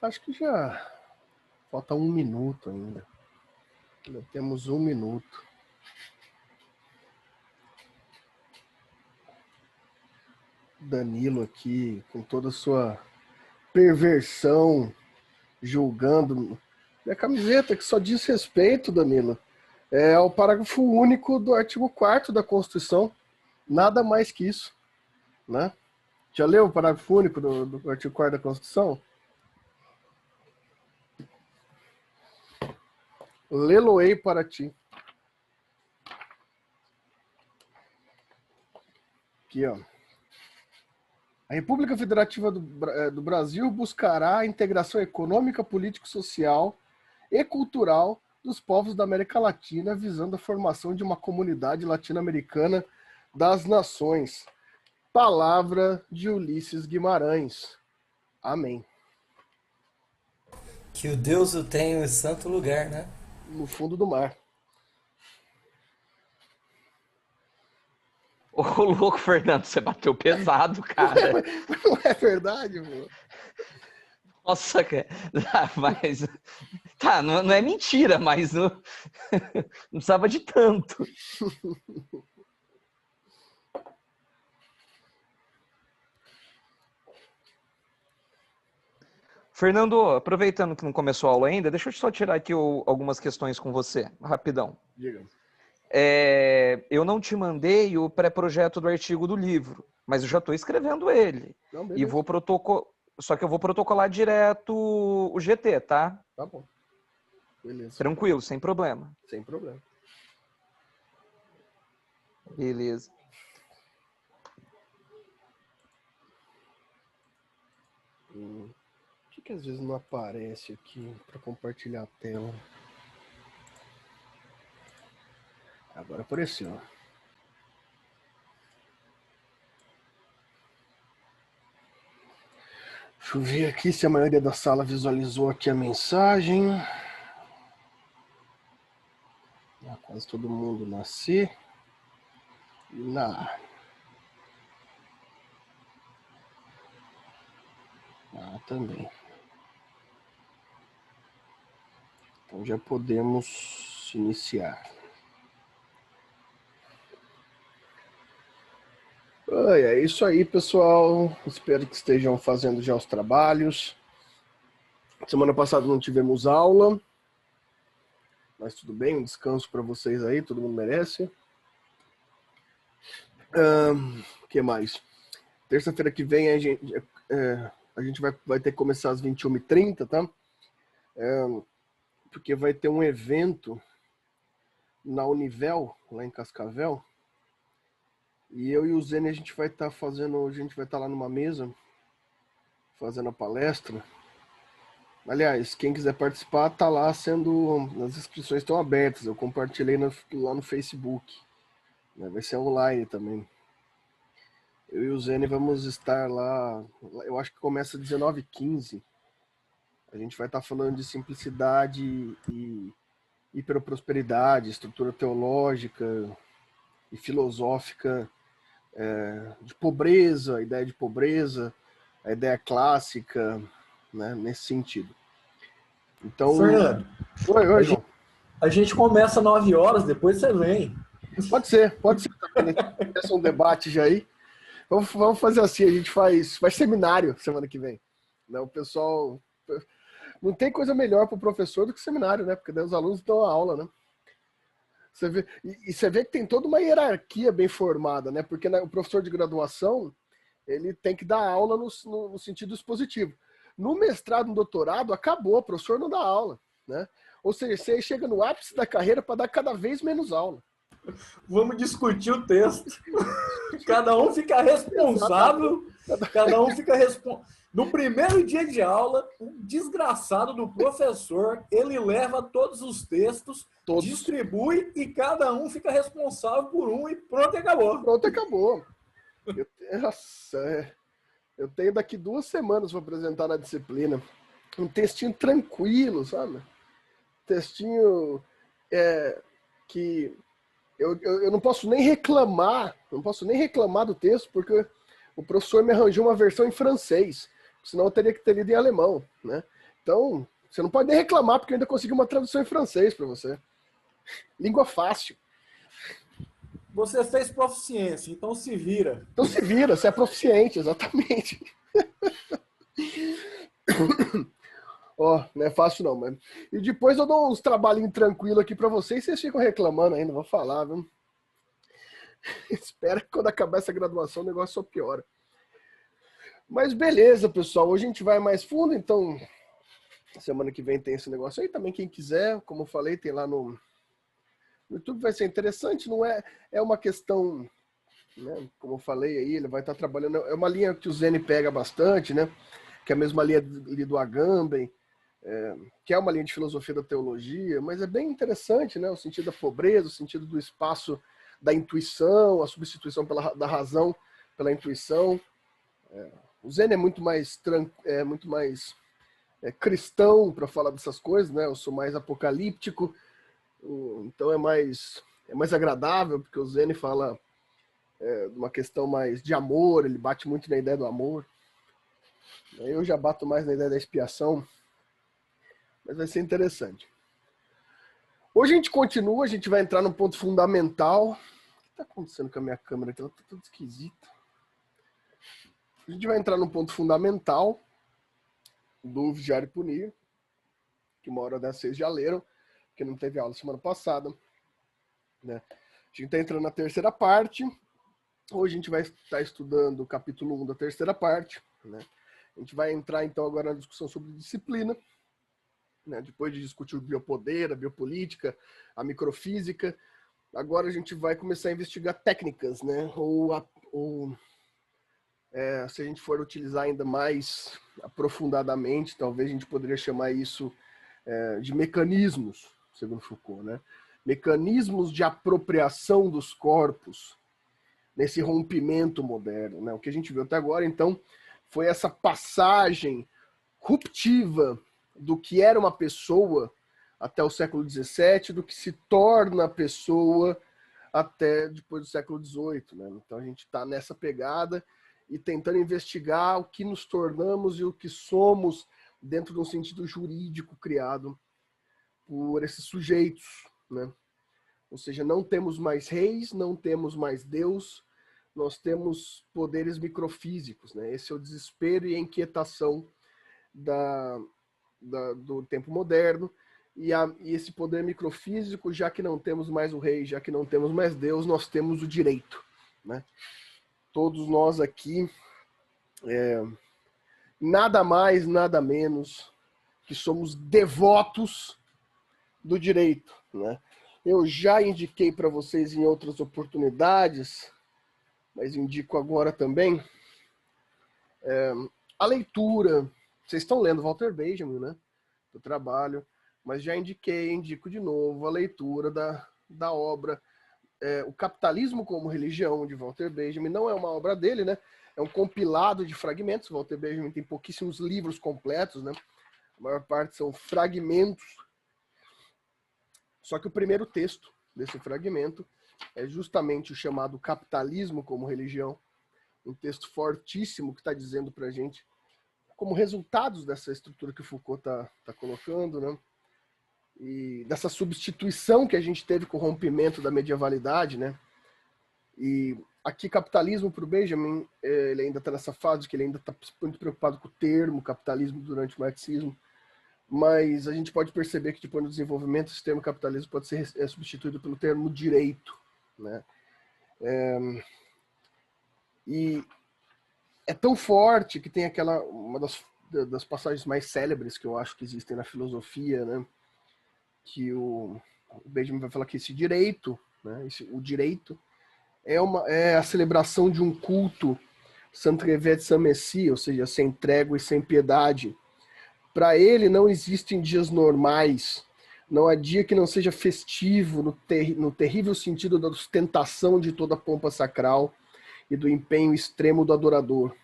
Acho que já falta 1 minuto ainda. Ainda temos 1 minuto. Danilo aqui, com toda a sua perversão, julgando. Minha camiseta, que só diz respeito, Danilo, é o parágrafo único do artigo 4º da Constituição. Nada mais que isso, né? Já leu o parágrafo único do artigo 4º da Constituição? Lê-lo-ei para ti. Aqui, ó. A República Federativa do Brasil buscará a integração econômica, política, social e cultural dos povos da América Latina, visando a formação de uma comunidade latino-americana das nações. Palavra de Ulisses Guimarães. Amém. Que o Deus o tenha em santo lugar, né? No fundo do mar. Ô, louco, Fernando, você bateu pesado, cara. Não é verdade, pô? Nossa, cara. Mas. Tá, não é mentira, mas não precisava de tanto. Fernando, aproveitando que não começou a aula ainda, deixa eu só tirar aqui algumas questões com você, rapidão. Diga. Eu não te mandei o pré-projeto do artigo do livro, mas eu já estou escrevendo ele. Não, E vou só que eu vou protocolar direto o GT, tá? Tá bom. Beleza. Tranquilo, sem problema. Sem problema. Beleza. Por que às vezes não aparece aqui para compartilhar a tela? Agora apareceu. Deixa eu ver aqui se a maioria da sala visualizou aqui a mensagem. Quase todo mundo nascer. Também. Então já podemos iniciar. É isso aí, pessoal. Espero que estejam fazendo já os trabalhos. Semana passada não tivemos aula, mas tudo bem, um descanso para vocês aí, todo mundo merece. O que mais? Terça-feira que vem a gente vai ter que começar às 21h30, tá? Porque vai ter um evento na Univel, lá em Cascavel. E eu e o Zene, a gente vai estar lá numa mesa, fazendo a palestra. Aliás, quem quiser participar, tá lá as inscrições estão abertas, eu compartilhei lá no Facebook. Vai ser online também. Eu e o Zene vamos estar lá, eu acho que começa às 19h15. A gente vai estar falando de simplicidade e hiperprosperidade, estrutura teológica e filosófica, de pobreza, a ideia de pobreza, a ideia clássica, né, nesse sentido. Então, Fernando, oi, João. A gente começa 9 horas, depois você vem. Pode ser também. Começa um debate já aí. Vamos fazer assim, a gente faz seminário semana que vem. Né? O pessoal... Não tem coisa melhor para o professor do que seminário, né? Porque daí os alunos dão a aula, né? Você vê que tem toda uma hierarquia bem formada, né? Porque o professor de graduação, ele tem que dar aula no sentido expositivo. No mestrado, no doutorado, acabou, o professor não dá aula, né? Ou seja, você chega no ápice da carreira para dar cada vez menos aula. Vamos discutir o texto. Cada um fica responsável. No primeiro dia de aula, o desgraçado do professor, ele leva todos os textos, distribui e cada um fica responsável por um e pronto, acabou. Pronto, acabou. Eu tenho daqui 2 semanas para apresentar na disciplina. Um textinho tranquilo, sabe? Textinho que eu não posso nem reclamar, do texto, porque o professor me arranjou uma versão em francês, senão eu teria que ter lido em alemão, né? Então, você não pode nem reclamar, porque eu ainda consegui uma tradução em francês para você. Língua fácil. Você fez proficiência, então se vira. Então se vira, você é proficiente, exatamente. Ó, não é fácil não, mano. E depois eu dou uns trabalhinhos tranquilos aqui para vocês, e vocês ficam reclamando ainda, vou falar, viu? Espera que quando acabar essa graduação o negócio só piora. Mas beleza, pessoal. Hoje a gente vai mais fundo, então semana que vem tem esse negócio aí. Também quem quiser, como eu falei, tem lá no YouTube, vai ser interessante. Não é, é uma questão, né, como eu falei aí, ele vai estar trabalhando. É uma linha que o Zene pega bastante, né? Que é a mesma linha ali do Agamben, que é uma linha de filosofia da teologia, mas é bem interessante, né? O sentido da pobreza, o sentido do espaço da intuição, a substituição da razão pela intuição. O Zen é muito mais, cristão para falar dessas coisas, né? Eu sou mais apocalíptico, então é mais agradável, porque o Zen fala de uma questão mais de amor, ele bate muito na ideia do amor. Eu já bato mais na ideia da expiação, mas vai ser interessante. Hoje a gente continua, a gente vai entrar num ponto fundamental. O que está acontecendo com a minha câmera aqui? Ela está toda esquisita. A gente vai entrar num ponto fundamental do Vigiar e Punir, que uma hora dessas vocês já leram, porque não teve aula semana passada. Né? A gente está entrando na terceira parte. Hoje a gente vai estar estudando o capítulo 1 da terceira parte. Né? A gente vai entrar então agora na discussão sobre disciplina. Né? Depois de discutir o biopoder, a biopolítica, a microfísica, agora a gente vai começar a investigar técnicas, né? Se a gente for utilizar ainda mais aprofundadamente, talvez a gente poderia chamar isso de mecanismos, segundo Foucault, né? Mecanismos de apropriação dos corpos nesse rompimento moderno, né? O que a gente viu até agora, então, foi essa passagem ruptiva do que era uma pessoa até o século XVII, do que se torna a pessoa até depois do século XVIII, né? Então a gente está nessa pegada e tentando investigar o que nos tornamos e o que somos dentro de um sentido jurídico criado por esses sujeitos, né? Ou seja, não temos mais reis, não temos mais Deus, nós temos poderes microfísicos, né? Esse é o desespero e a inquietação do tempo moderno, e esse poder microfísico, já que não temos mais o rei, já que não temos mais Deus, nós temos o direito, né? Todos nós aqui, nada mais, nada menos que somos devotos do direito, né? Eu já indiquei para vocês em outras oportunidades, mas indico agora também, a leitura. Vocês estão lendo Walter Benjamin, né? Do trabalho, mas já indico de novo a leitura da obra O Capitalismo como Religião, de Walter Benjamin. Não é uma obra dele, né? É um compilado de fragmentos. Walter Benjamin tem pouquíssimos livros completos, né? A maior parte são fragmentos. Só que o primeiro texto desse fragmento é justamente o chamado Capitalismo como Religião, um texto fortíssimo que está dizendo para a gente como resultados dessa estrutura que o Foucault tá colocando, né? E dessa substituição que a gente teve com o rompimento da medievalidade, né? E aqui, capitalismo para o Benjamin, ele ainda está nessa fase que ele ainda está muito preocupado com o termo capitalismo durante o marxismo, mas a gente pode perceber que depois do desenvolvimento esse termo capitalismo pode ser substituído pelo termo direito, né? E é tão forte que tem uma das passagens mais célebres que eu acho que existem na filosofia, né? Que o Benjamin vai falar que esse direito, né? O direito é a celebração de um culto sans revers sans messie, ou seja, sem trégua e sem piedade. Para ele não existem dias normais, não há dia que não seja festivo no terrível sentido da ostentação de toda a pompa sacral e do empenho extremo do adorador.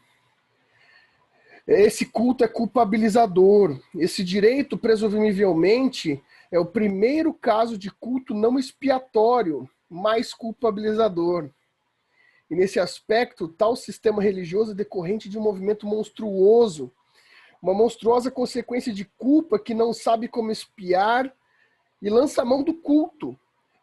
Esse culto é culpabilizador. Esse direito, presumivelmente, é o primeiro caso de culto não expiatório, mas culpabilizador. E nesse aspecto, tal sistema religioso é decorrente de um movimento monstruoso, uma monstruosa consequência de culpa que não sabe como espiar e lança a mão do culto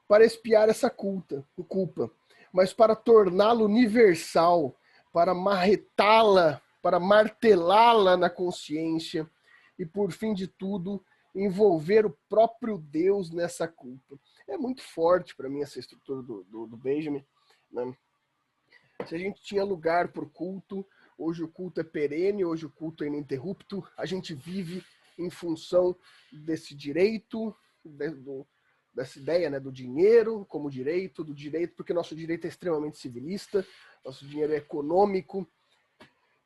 para espiar essa culpa, mas para torná-la universal, para marretá-la, para martelá-la na consciência e, por fim de tudo, envolver o próprio Deus nessa culpa. É muito forte para mim essa estrutura do Benjamin, né? Se a gente tinha lugar para o culto, hoje o culto é perene, hoje o culto é ininterrupto, a gente vive em função desse direito, dessa ideia, né, do dinheiro como direito, do direito, porque nosso direito é extremamente civilista, nosso dinheiro é econômico,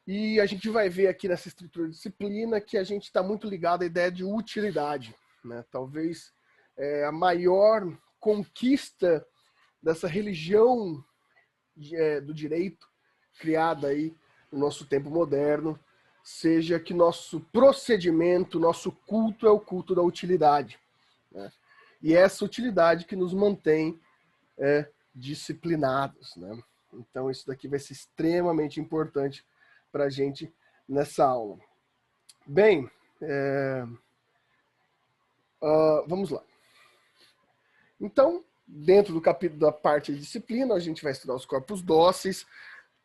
e a gente vai ver aqui nessa estrutura de disciplina que a gente está muito ligado à ideia de utilidade, né? Talvez a maior conquista dessa religião do direito criada aí no nosso tempo moderno seja que nosso procedimento, nosso culto é o culto da utilidade, né? E essa utilidade que nos mantém disciplinados, né? Então isso daqui vai ser extremamente importante para a gente nessa aula. Bem, vamos lá. Então, dentro do capítulo da parte de disciplina, a gente vai estudar os corpos dóceis.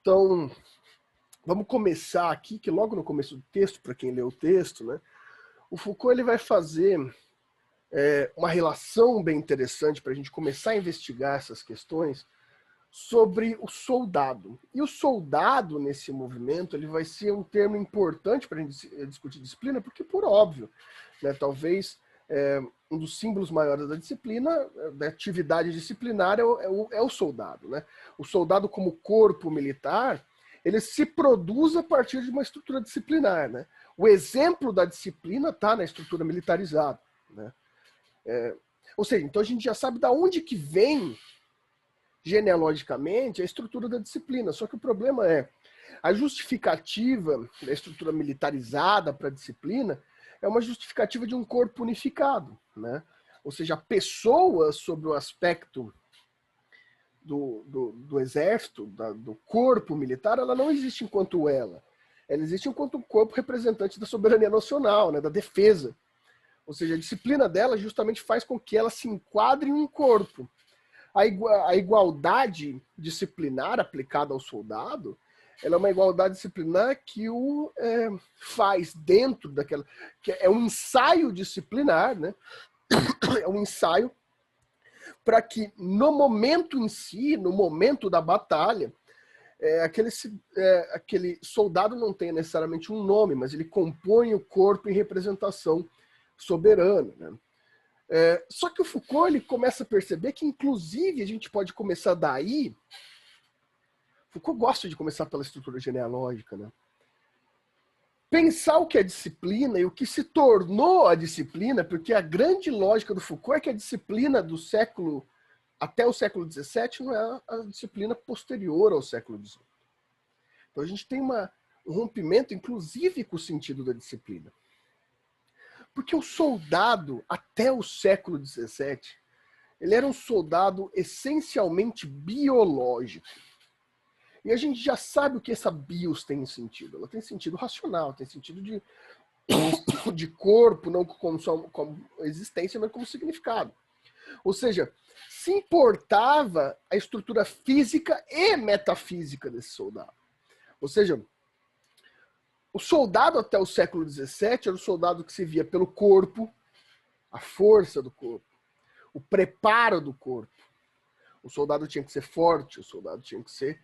Então, vamos começar aqui, que logo no começo do texto, para quem leu o texto, né, o Foucault ele vai fazer uma relação bem interessante para a gente começar a investigar essas questões sobre o soldado. E o soldado, nesse movimento, ele vai ser um termo importante para a gente discutir disciplina, porque, por óbvio, né, talvez um dos símbolos maiores da disciplina, da atividade disciplinar, é o soldado, né? O soldado, como corpo militar, ele se produz a partir de uma estrutura disciplinar, né? O exemplo da disciplina está na estrutura militarizada, né? Ou seja, então a gente já sabe de onde que vem genealogicamente a estrutura da disciplina. Só que o problema é a justificativa da estrutura militarizada para a disciplina é uma justificativa de um corpo unificado, né? Ou seja, a pessoa sobre o aspecto do exército, do corpo militar, ela não existe enquanto ela. Ela existe enquanto um corpo representante da soberania nacional, né, da defesa. Ou seja, a disciplina dela justamente faz com que ela se enquadre em um corpo. A igualdade disciplinar aplicada ao soldado, ela é uma igualdade disciplinar que o faz dentro daquela... que é um ensaio disciplinar, né? É um ensaio para que no momento em si, no momento da batalha, aquele soldado não tenha necessariamente um nome, mas ele compõe o corpo em representação soberana, né? Só que o Foucault ele começa a perceber que, inclusive, a gente pode começar daí. Foucault gosta de começar pela estrutura genealógica, né? Pensar o que é disciplina e o que se tornou a disciplina, porque a grande lógica do Foucault é que a disciplina do século até o século XVII não é a disciplina posterior ao século XVIII. Então a gente tem um rompimento, inclusive, com o sentido da disciplina. Porque o soldado, até o século XVII, ele era um soldado essencialmente biológico. E a gente já sabe o que essa bios tem sentido. Ela tem sentido racional, tem sentido de corpo, não como existência, mas como significado. Ou seja, se importava a estrutura física e metafísica desse soldado. Ou seja, o soldado até o século XVII era o soldado que se via pelo corpo, a força do corpo, o preparo do corpo. O soldado tinha que ser forte, o soldado tinha que ser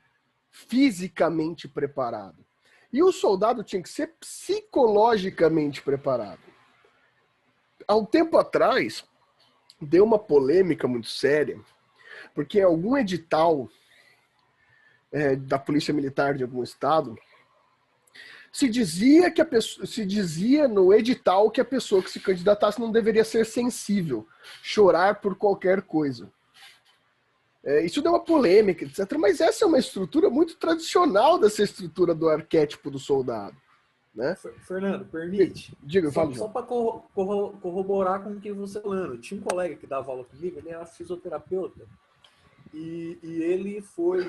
fisicamente preparado. E o soldado tinha que ser psicologicamente preparado. Há um tempo atrás, deu uma polêmica muito séria, porque em algum edital da Polícia Militar de algum estado, se dizia no edital que a pessoa que se candidatasse não deveria ser sensível, chorar por qualquer coisa. Isso deu uma polêmica, etc. Mas essa é uma estrutura muito tradicional dessa estrutura do arquétipo do soldado, né? Fernando, permite? Diga, Só para corroborar com o que você está falando. Tinha um colega que dava aula comigo, ele era fisioterapeuta, e ele foi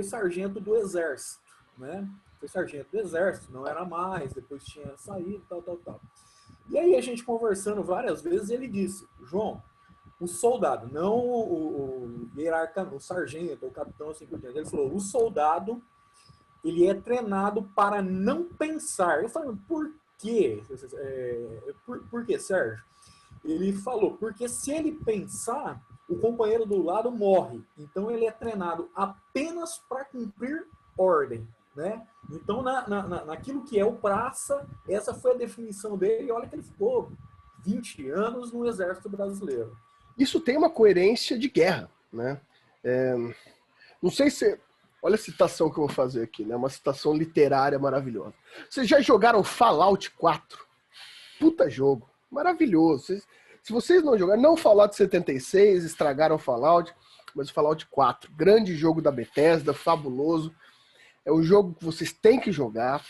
sargento do exército. né? Foi sargento do exército, não era mais, depois tinha saído, tal. E aí a gente conversando várias vezes, ele disse, João, o soldado, não o hierarca, o sargento, o capitão, assim por diante. Ele falou, o soldado, ele é treinado para não pensar. Eu falei, por quê? Por quê, Sérgio? Ele falou, porque se ele pensar, o companheiro do lado morre. Então ele é treinado apenas para cumprir ordem, né? Então naquilo que é o praça, essa foi a definição dele. E olha que ele ficou 20 anos no exército brasileiro. Isso tem uma coerência de guerra, né? Não sei se... Olha a citação que eu vou fazer aqui, né? Uma citação literária maravilhosa. Vocês já jogaram Fallout 4? Puta jogo. Maravilhoso. Se vocês não jogaram, não Fallout 76, estragaram Fallout, mas o Fallout 4, grande jogo da Bethesda, fabuloso. É um jogo que vocês têm que jogar.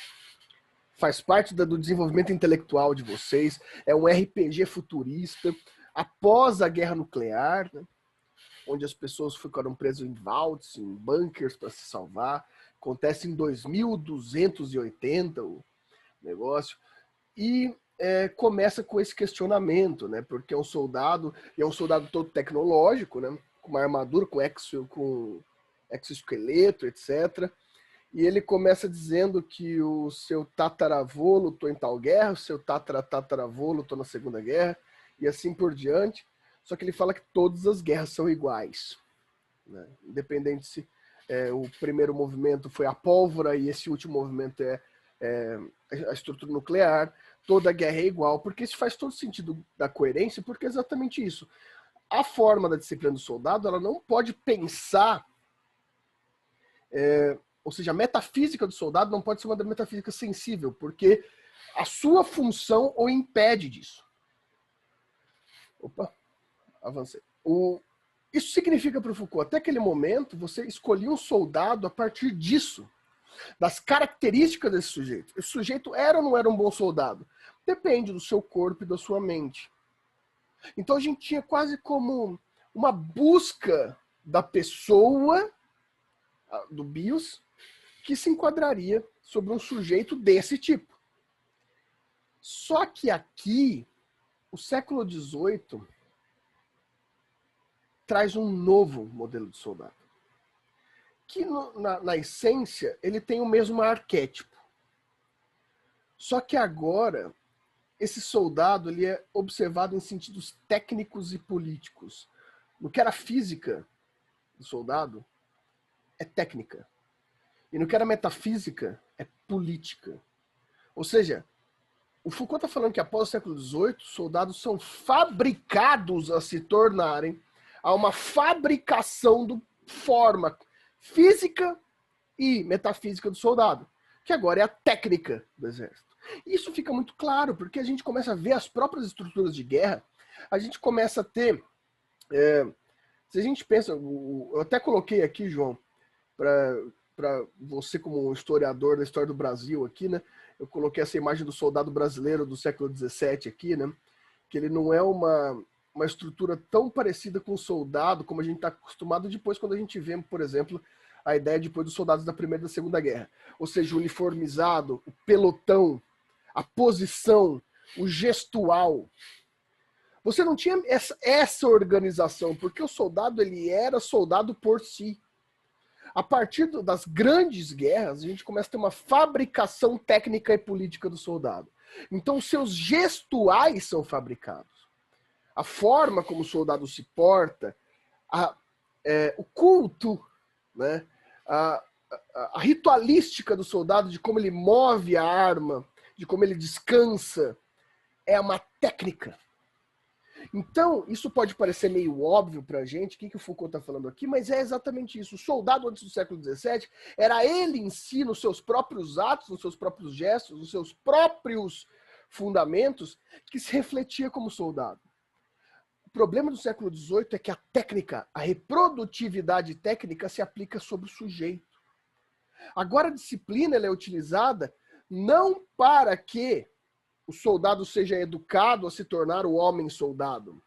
Faz parte do desenvolvimento intelectual de vocês. É um RPG futurista. Após a guerra nuclear, né? Onde as pessoas ficaram presas em vaults, em bunkers para se salvar. Acontece em 2280 o negócio. E começa com esse questionamento, né? Porque é um soldado, e é um soldado todo tecnológico, né? Com uma armadura, com exoesqueleto, etc. E ele começa dizendo que o seu tataravô lutou em tal guerra, o seu tataravô lutou na Segunda Guerra, e assim por diante. Só que ele fala que todas as guerras são iguais, né? Independente se o primeiro movimento foi a pólvora e esse último movimento é a estrutura nuclear, toda guerra é igual, porque isso faz todo sentido da coerência, porque é exatamente isso. A forma da disciplina do soldado, ela não pode pensar, ou seja, a metafísica do soldado não pode ser uma metafísica sensível, porque a sua função o impede disso. Opa! Avancei. Isso significa para o Foucault, até aquele momento, você escolhia um soldado a partir disso, das características desse sujeito. Esse sujeito era ou não era um bom soldado? Depende do seu corpo e da sua mente. Então a gente tinha quase como uma busca da pessoa, do bios, que se enquadraria sobre um sujeito desse tipo. Só que aqui, o século XVIII traz um novo modelo de soldado. Que, na essência, ele tem o mesmo arquétipo. Só que agora, esse soldado ele é observado em sentidos técnicos e políticos. No que era física do soldado, é técnica. E no que era metafísica, é política. Ou seja, o Foucault está falando que após o século XVIII, soldados são fabricados a se tornarem a uma fabricação de forma física e metafísica do soldado, que agora é a técnica do exército. Isso fica muito claro, porque a gente começa a ver as próprias estruturas de guerra, a gente começa a ter... se a gente pensa... Eu até coloquei aqui, João, para você como historiador da história do Brasil aqui, né? Eu coloquei essa imagem do soldado brasileiro do século XVII aqui, né? Que ele não é uma estrutura tão parecida com o soldado como a gente está acostumado depois quando a gente vê, por exemplo, a ideia depois dos soldados da Primeira e da Segunda Guerra. Ou seja, o uniformizado, o pelotão, a posição, o gestual. Você não tinha essa organização, porque o soldado ele era soldado por si. A partir das grandes guerras, a gente começa a ter uma fabricação técnica e política do soldado. Então, os seus gestuais são fabricados. A forma como o soldado se porta, o culto, né? A ritualística do soldado, de como ele move a arma, de como ele descansa, é uma técnica. Então, isso pode parecer meio óbvio pra gente, o que o Foucault está falando aqui, mas é exatamente isso. O soldado antes do século XVII era ele em si, nos seus próprios atos, nos seus próprios gestos, nos seus próprios fundamentos, que se refletia como soldado. O problema do século XVIII é que a técnica, a reprodutividade técnica se aplica sobre o sujeito. Agora a disciplina ela é utilizada não para que o soldado seja educado a se tornar o homem soldado,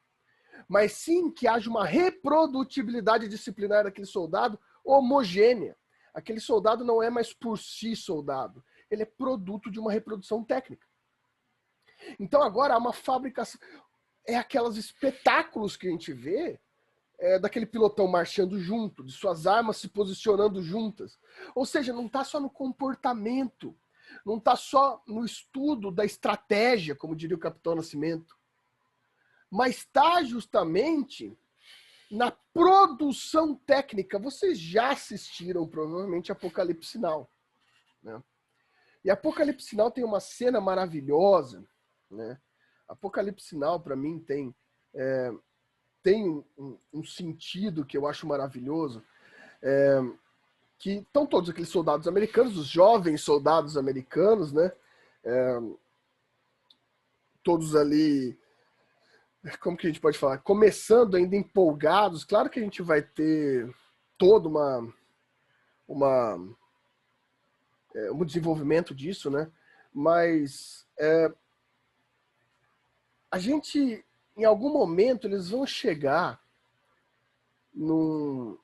mas sim que haja uma reprodutibilidade disciplinar daquele soldado homogênea. Aquele soldado não é mais por si soldado. Ele é produto de uma reprodução técnica. Então agora há uma fabricação. É aqueles espetáculos que a gente vê daquele pilotão marchando junto, de suas armas se posicionando juntas. Ou seja, não está só no comportamento, não está só no estudo da estratégia, como diria o Capitão Nascimento, mas está justamente na produção técnica. Vocês já assistiram, provavelmente, Apocalipse Sinal, né? E Apocalipse Sinal tem uma cena maravilhosa, né? Apocalipse Sinal, para mim, tem um sentido que eu acho maravilhoso, que estão todos aqueles soldados americanos, os jovens soldados americanos, né? Todos ali, como que a gente pode falar? Começando ainda empolgados. Claro que a gente vai ter todo um desenvolvimento disso, né? Mas a gente, em algum momento, eles vão chegar num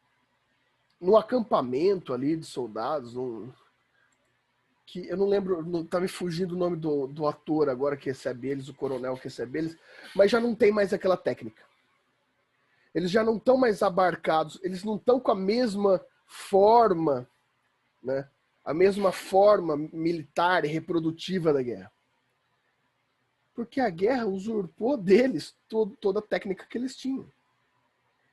acampamento ali de soldados, que eu não lembro, tá me fugindo o nome do ator agora que recebe eles, o coronel que recebe eles, mas já não tem mais aquela técnica. Eles já não estão mais abarcados, eles não estão com a mesma forma, né? A mesma forma militar e reprodutiva da guerra. Porque a guerra usurpou deles toda a técnica que eles tinham.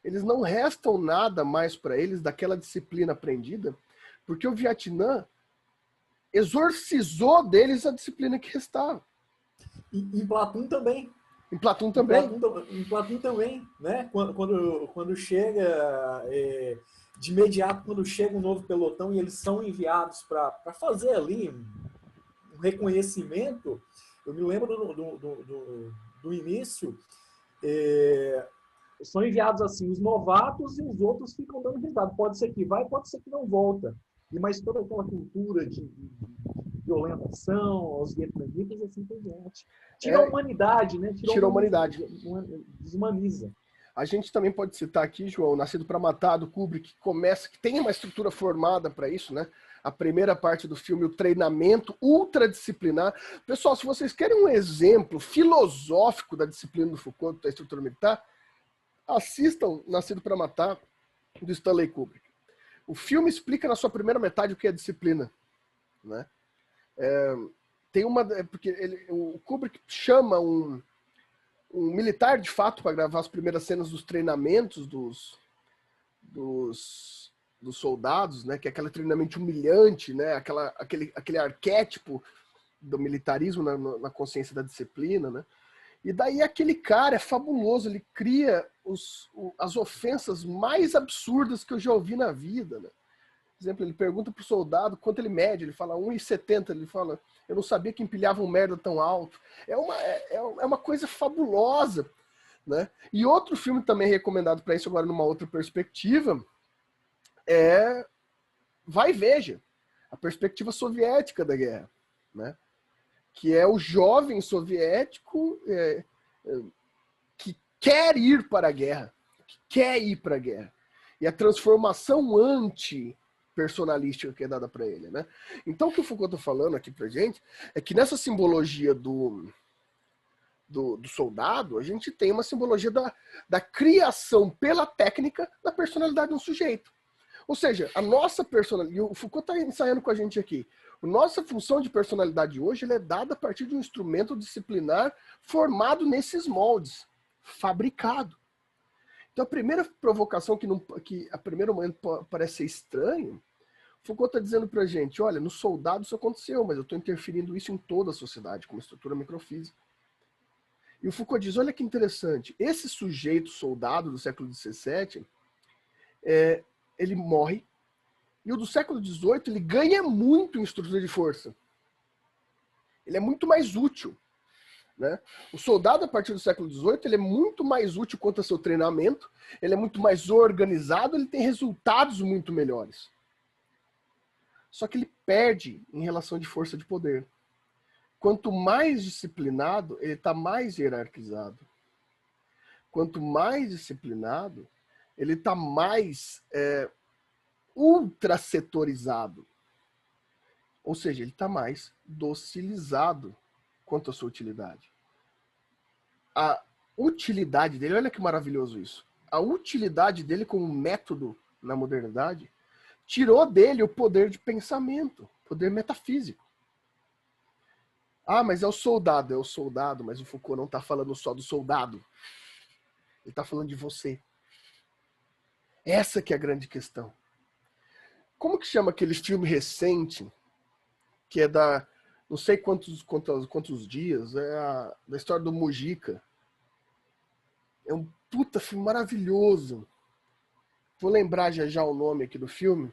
Eles não restam nada mais para eles daquela disciplina aprendida, porque o Vietnã exorcizou deles a disciplina que restava. Em Platum também. Em Platum também. Em Platum também, né? Quando chega, de imediato, quando chega um novo pelotão e eles são enviados para fazer ali um reconhecimento, eu me lembro do início, são enviados assim os novatos e os outros ficam dando risada. Pode ser que vai, pode ser que não volta. Mas toda aquela cultura de violentação aos vietnamitas e assim por diante. Tira a humanidade, né? Tira a humanidade. Desumaniza. A gente também pode citar aqui, João, Nascido para Matar, do Kubrick, que tem uma estrutura formada para isso, né? A primeira parte do filme, o treinamento ultradisciplinar. Pessoal, se vocês querem um exemplo filosófico da disciplina do Foucault, da estrutura militar, assistam Nascido para Matar, do Stanley Kubrick. O filme explica na sua primeira metade o que é disciplina, né? Porque o Kubrick chama um militar de fato para gravar as primeiras cenas dos treinamentos dos soldados, né? Que é aquele treinamento humilhante, né? Aquele arquétipo do militarismo na consciência da disciplina, né? E daí aquele cara é fabuloso, ele cria as ofensas mais absurdas que eu já ouvi na vida, né? Por exemplo, ele pergunta pro soldado quanto ele mede, ele fala 1,70, ele fala, eu não sabia que empilhava um merda tão alto. É uma coisa fabulosa, né? E outro filme também recomendado para isso, agora numa outra perspectiva, é Vai e Veja, a perspectiva soviética da guerra, né? Que é o jovem soviético que quer ir para a guerra, e a transformação anti-personalística que é dada para ele, né? Então o que o Foucault está falando aqui para gente é que nessa simbologia do soldado, a gente tem uma simbologia da criação pela técnica da personalidade de um sujeito. Ou seja, a nossa personalidade, e o Foucault está ensaiando com a gente aqui, a nossa função de personalidade hoje ela é dada a partir de um instrumento disciplinar formado nesses moldes, fabricado. Então a primeira provocação que a primeiro momento parece ser estranho, Foucault está dizendo para a gente, olha, no soldado isso aconteceu, mas eu estou interferindo isso em toda a sociedade, como estrutura microfísica. E o Foucault diz, olha que interessante, esse sujeito soldado do século XVII, ele morre, e o do século XVIII, ele ganha muito em estrutura de força. Ele é muito mais útil, né? O soldado, a partir do século XVIII, ele é muito mais útil quanto ao seu treinamento, ele é muito mais organizado, ele tem resultados muito melhores. Só que ele perde em relação de força de poder. Quanto mais disciplinado, ele está mais hierarquizado. Quanto mais disciplinado, ele está mais ultra setorizado. Ou seja, ele está mais docilizado quanto à sua utilidade. A utilidade dele, olha que maravilhoso isso. A utilidade dele como método na modernidade tirou dele o poder de pensamento, poder metafísico. Ah, mas é o soldado, mas o Foucault não está falando só do soldado. Ele está falando de você. Essa que é a grande questão. Como que chama aquele filme recente, que é da não sei quantos dias, da história do Mujica. É um puta filme maravilhoso. Vou lembrar já o nome aqui do filme,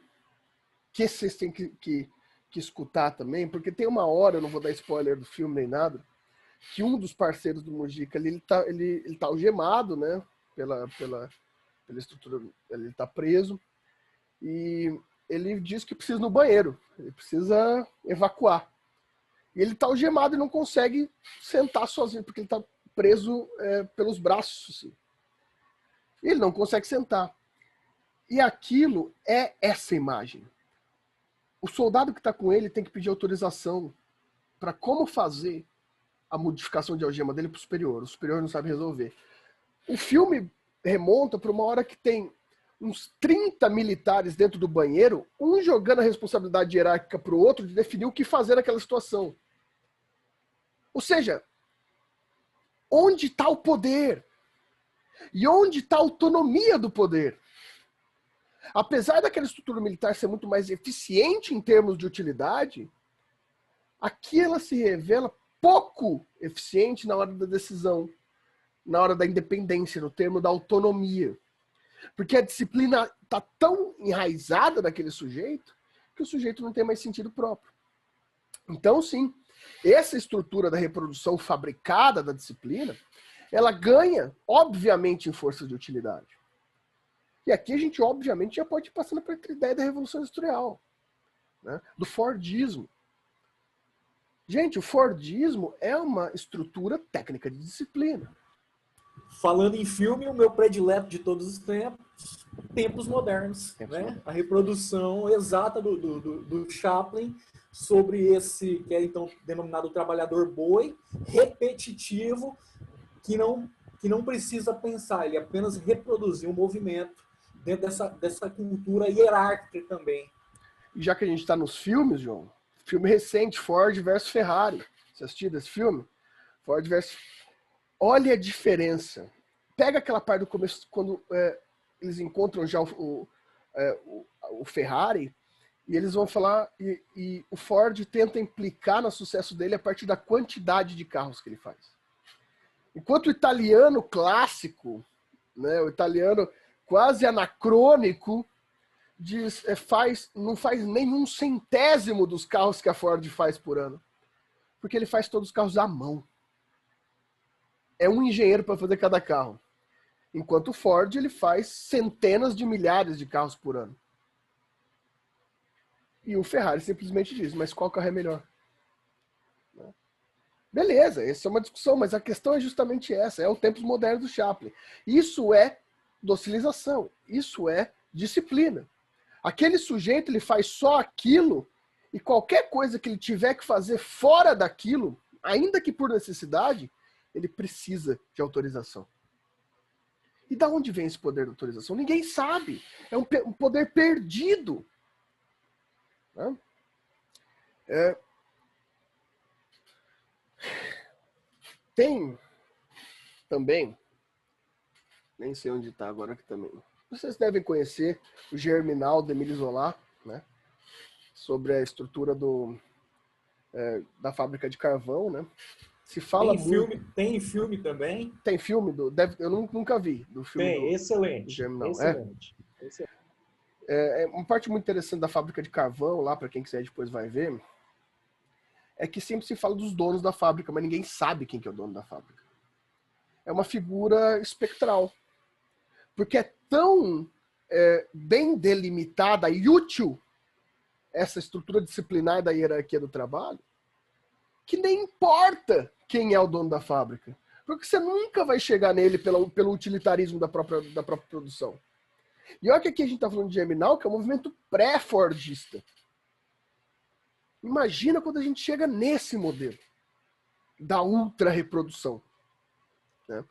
que vocês têm que escutar também, porque tem uma hora, eu não vou dar spoiler do filme nem nada, que um dos parceiros do Mujica, ele tá algemado, né, pela estrutura, ele tá preso, e ele diz que precisa ir no banheiro, ele precisa evacuar. E ele tá algemado e não consegue sentar sozinho, porque ele tá preso pelos braços. Assim. E ele não consegue sentar. E aquilo é essa imagem. O soldado que está com ele tem que pedir autorização para como fazer a modificação de algema dele para o superior. O superior não sabe resolver. O filme remonta para uma hora que tem uns 30 militares dentro do banheiro, um jogando a responsabilidade hierárquica para o outro de definir o que fazer naquela situação. Ou seja, onde está o poder? E onde está a autonomia do poder? Apesar daquela estrutura militar ser muito mais eficiente em termos de utilidade, aqui ela se revela pouco eficiente na hora da decisão, na hora da independência, no termo da autonomia. Porque a disciplina está tão enraizada naquele sujeito que o sujeito não tem mais sentido próprio. Então, sim, essa estrutura da reprodução fabricada da disciplina, ela ganha, obviamente, em força de utilidade. E aqui a gente, obviamente, já pode ir passando para a ideia da Revolução Industrial, né? Do Fordismo. Gente, o Fordismo é uma estrutura técnica de disciplina. Falando em filme, o meu predileto de todos os tempos modernos. Né? A reprodução exata do Chaplin sobre esse, que é então denominado trabalhador boi, repetitivo, que não precisa pensar, ele apenas reproduzir um movimento dentro dessa cultura hierárquica também. E já que a gente está nos filmes, João, filme recente, Ford versus Ferrari. Você assistiu esse filme? Ford versus... Olha a diferença. Pega aquela parte do começo, quando eles encontram já o Ferrari, e eles vão falar, e o Ford tenta implicar no sucesso dele a partir da quantidade de carros que ele faz. Enquanto o italiano clássico, né, o italiano quase anacrônico, não faz nenhum centésimo dos carros que a Ford faz por ano. Porque ele faz todos os carros à mão. É um engenheiro para fazer cada carro. Enquanto o Ford, ele faz centenas de milhares de carros por ano. E o Ferrari simplesmente diz, mas qual carro é melhor? Beleza, essa é uma discussão, mas a questão é justamente essa, é o tempos modernos do Chaplin. Isso é docilização, isso é disciplina. Aquele sujeito, ele faz só aquilo, e qualquer coisa que ele tiver que fazer fora daquilo, ainda que por necessidade, ele precisa de autorização. E da onde vem esse poder de autorização? Ninguém sabe. É um poder perdido. Né? Tem também, nem sei onde está agora aqui também, vocês devem conhecer o Germinal de Émile Zola, né? Sobre a estrutura da fábrica de carvão, né? Se fala tem filme também? Tem filme eu nunca vi do filme. Tem, excelente. Do Germinal. Excelente. É uma parte muito interessante da fábrica de carvão, lá para quem quiser depois vai ver, é que sempre se fala dos donos da fábrica, mas ninguém sabe quem que é o dono da fábrica. É uma figura espectral. Porque é tão bem delimitada e útil essa estrutura disciplinar da hierarquia do trabalho, que nem importa quem é o dono da fábrica. Porque você nunca vai chegar nele pelo utilitarismo da própria produção. E olha que aqui a gente está falando de germinal, que é um movimento pré-fordista. Imagina quando a gente chega nesse modelo da ultra-reprodução. Né?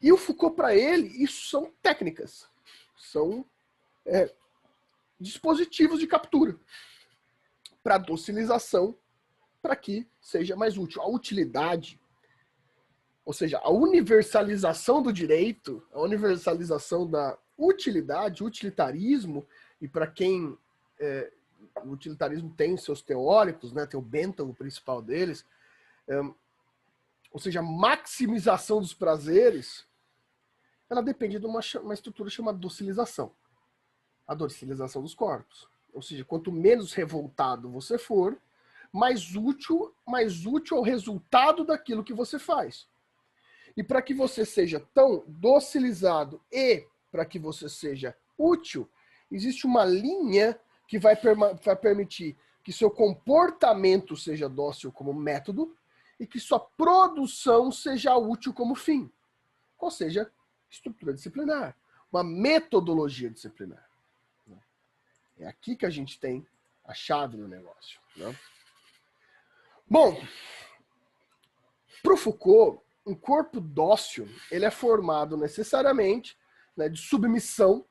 E o Foucault, para ele, isso são técnicas. São dispositivos de captura para docilização, para que seja mais útil. A utilidade, ou seja, a universalização do direito, a universalização da utilidade, utilitarismo, e para quem o utilitarismo tem seus teóricos, né, tem o Bentham, o principal deles, ou seja, a maximização dos prazeres, ela depende de uma estrutura chamada docilização. A docilização dos corpos. Ou seja, quanto menos revoltado você for, mais útil é o resultado daquilo que você faz. E para que você seja tão docilizado e para que você seja útil, existe uma linha que vai permitir que seu comportamento seja dócil como método e que sua produção seja útil como fim. Ou seja, estrutura disciplinar, uma metodologia disciplinar. É aqui que a gente tem a chave do negócio. Né? Bom, para o Foucault, um corpo dócil ele é formado necessariamente, né, de submissão.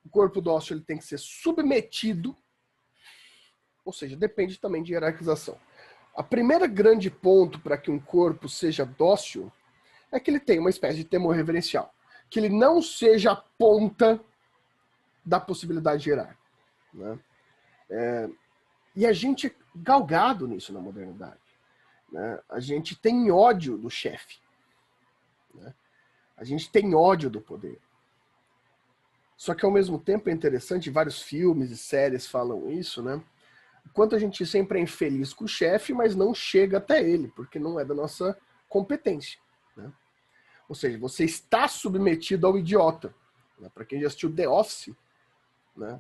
O corpo dócil ele tem que ser submetido, ou seja, depende também de hierarquização. A primeira grande ponto para que um corpo seja dócil é que ele tenha uma espécie de temor reverencial, que ele não seja a ponta da possibilidade hierárquica. Né? E a gente é galgado nisso na modernidade. Né? A gente tem ódio do chefe. Né? A gente tem ódio do poder. Só que ao mesmo tempo é interessante, vários filmes e séries falam isso, né? Enquanto a gente sempre é infeliz com o chefe, mas não chega até ele, porque não é da nossa competência. Né? Ou seja, você está submetido ao idiota. Né? Para quem já assistiu The Office, né?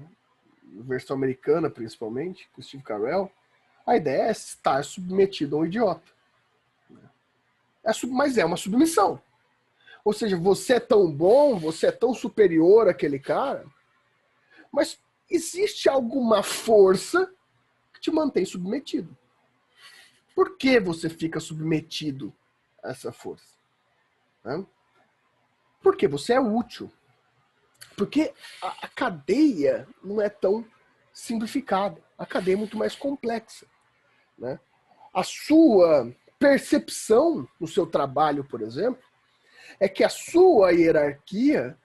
Versão americana principalmente, com Steve Carell, a ideia é estar submetido a um idiota. Mas é uma submissão. Ou seja, você é tão bom, você é tão superior àquele cara, mas existe alguma força que te mantém submetido. Por que você fica submetido a essa força? Né? Porque você é útil. Porque a cadeia não é tão simplificada. A cadeia é muito mais complexa. Né? A sua percepção no seu trabalho, por exemplo, é que a sua hierarquia,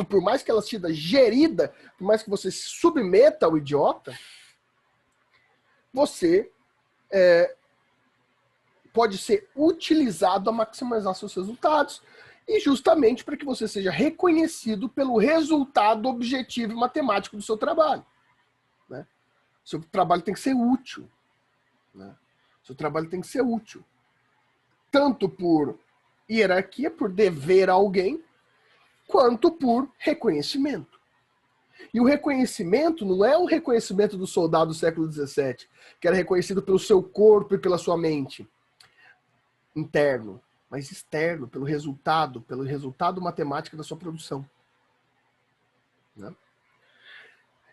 por mais que ela seja gerida, por mais que você se submeta ao idiota, você pode ser utilizado a maximizar seus resultados e justamente para que você seja reconhecido pelo resultado objetivo e matemático do seu trabalho. Né? Seu trabalho tem que ser útil. Né? Seu trabalho tem que ser útil. Tanto por hierarquia, por dever a alguém, quanto por reconhecimento. E o reconhecimento não é o reconhecimento do soldado do século XVII, que era reconhecido pelo seu corpo e pela sua mente interno, mas externo, pelo resultado matemático da sua produção. Né?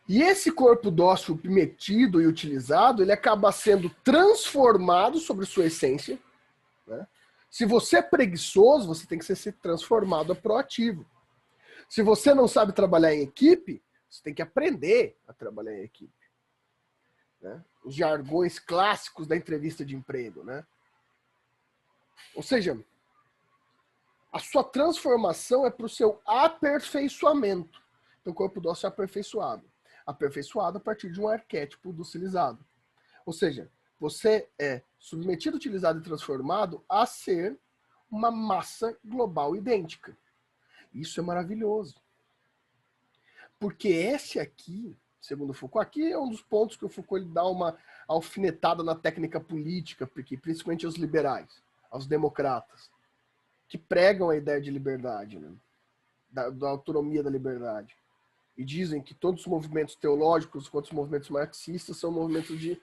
E esse corpo dócil metido e utilizado, ele acaba sendo transformado sobre sua essência. Né? Se você é preguiçoso, você tem que ser transformado a proativo. Se você não sabe trabalhar em equipe, você tem que aprender a trabalhar em equipe. Né? Os jargões clássicos da entrevista de emprego. Né? Ou seja, a sua transformação é para o seu aperfeiçoamento. Então, o corpo dócil é aperfeiçoado. Aperfeiçoado a partir de um arquétipo docilizado. Ou seja, você é submetido, utilizado e transformado a ser uma massa global idêntica. Isso é maravilhoso. Porque esse aqui, segundo Foucault, aqui é um dos pontos que o Foucault ele dá uma alfinetada na técnica política, porque principalmente aos liberais, aos democratas, que pregam a ideia de liberdade, né? da autonomia da liberdade. E dizem que todos os movimentos teológicos, quanto os movimentos marxistas, são movimentos de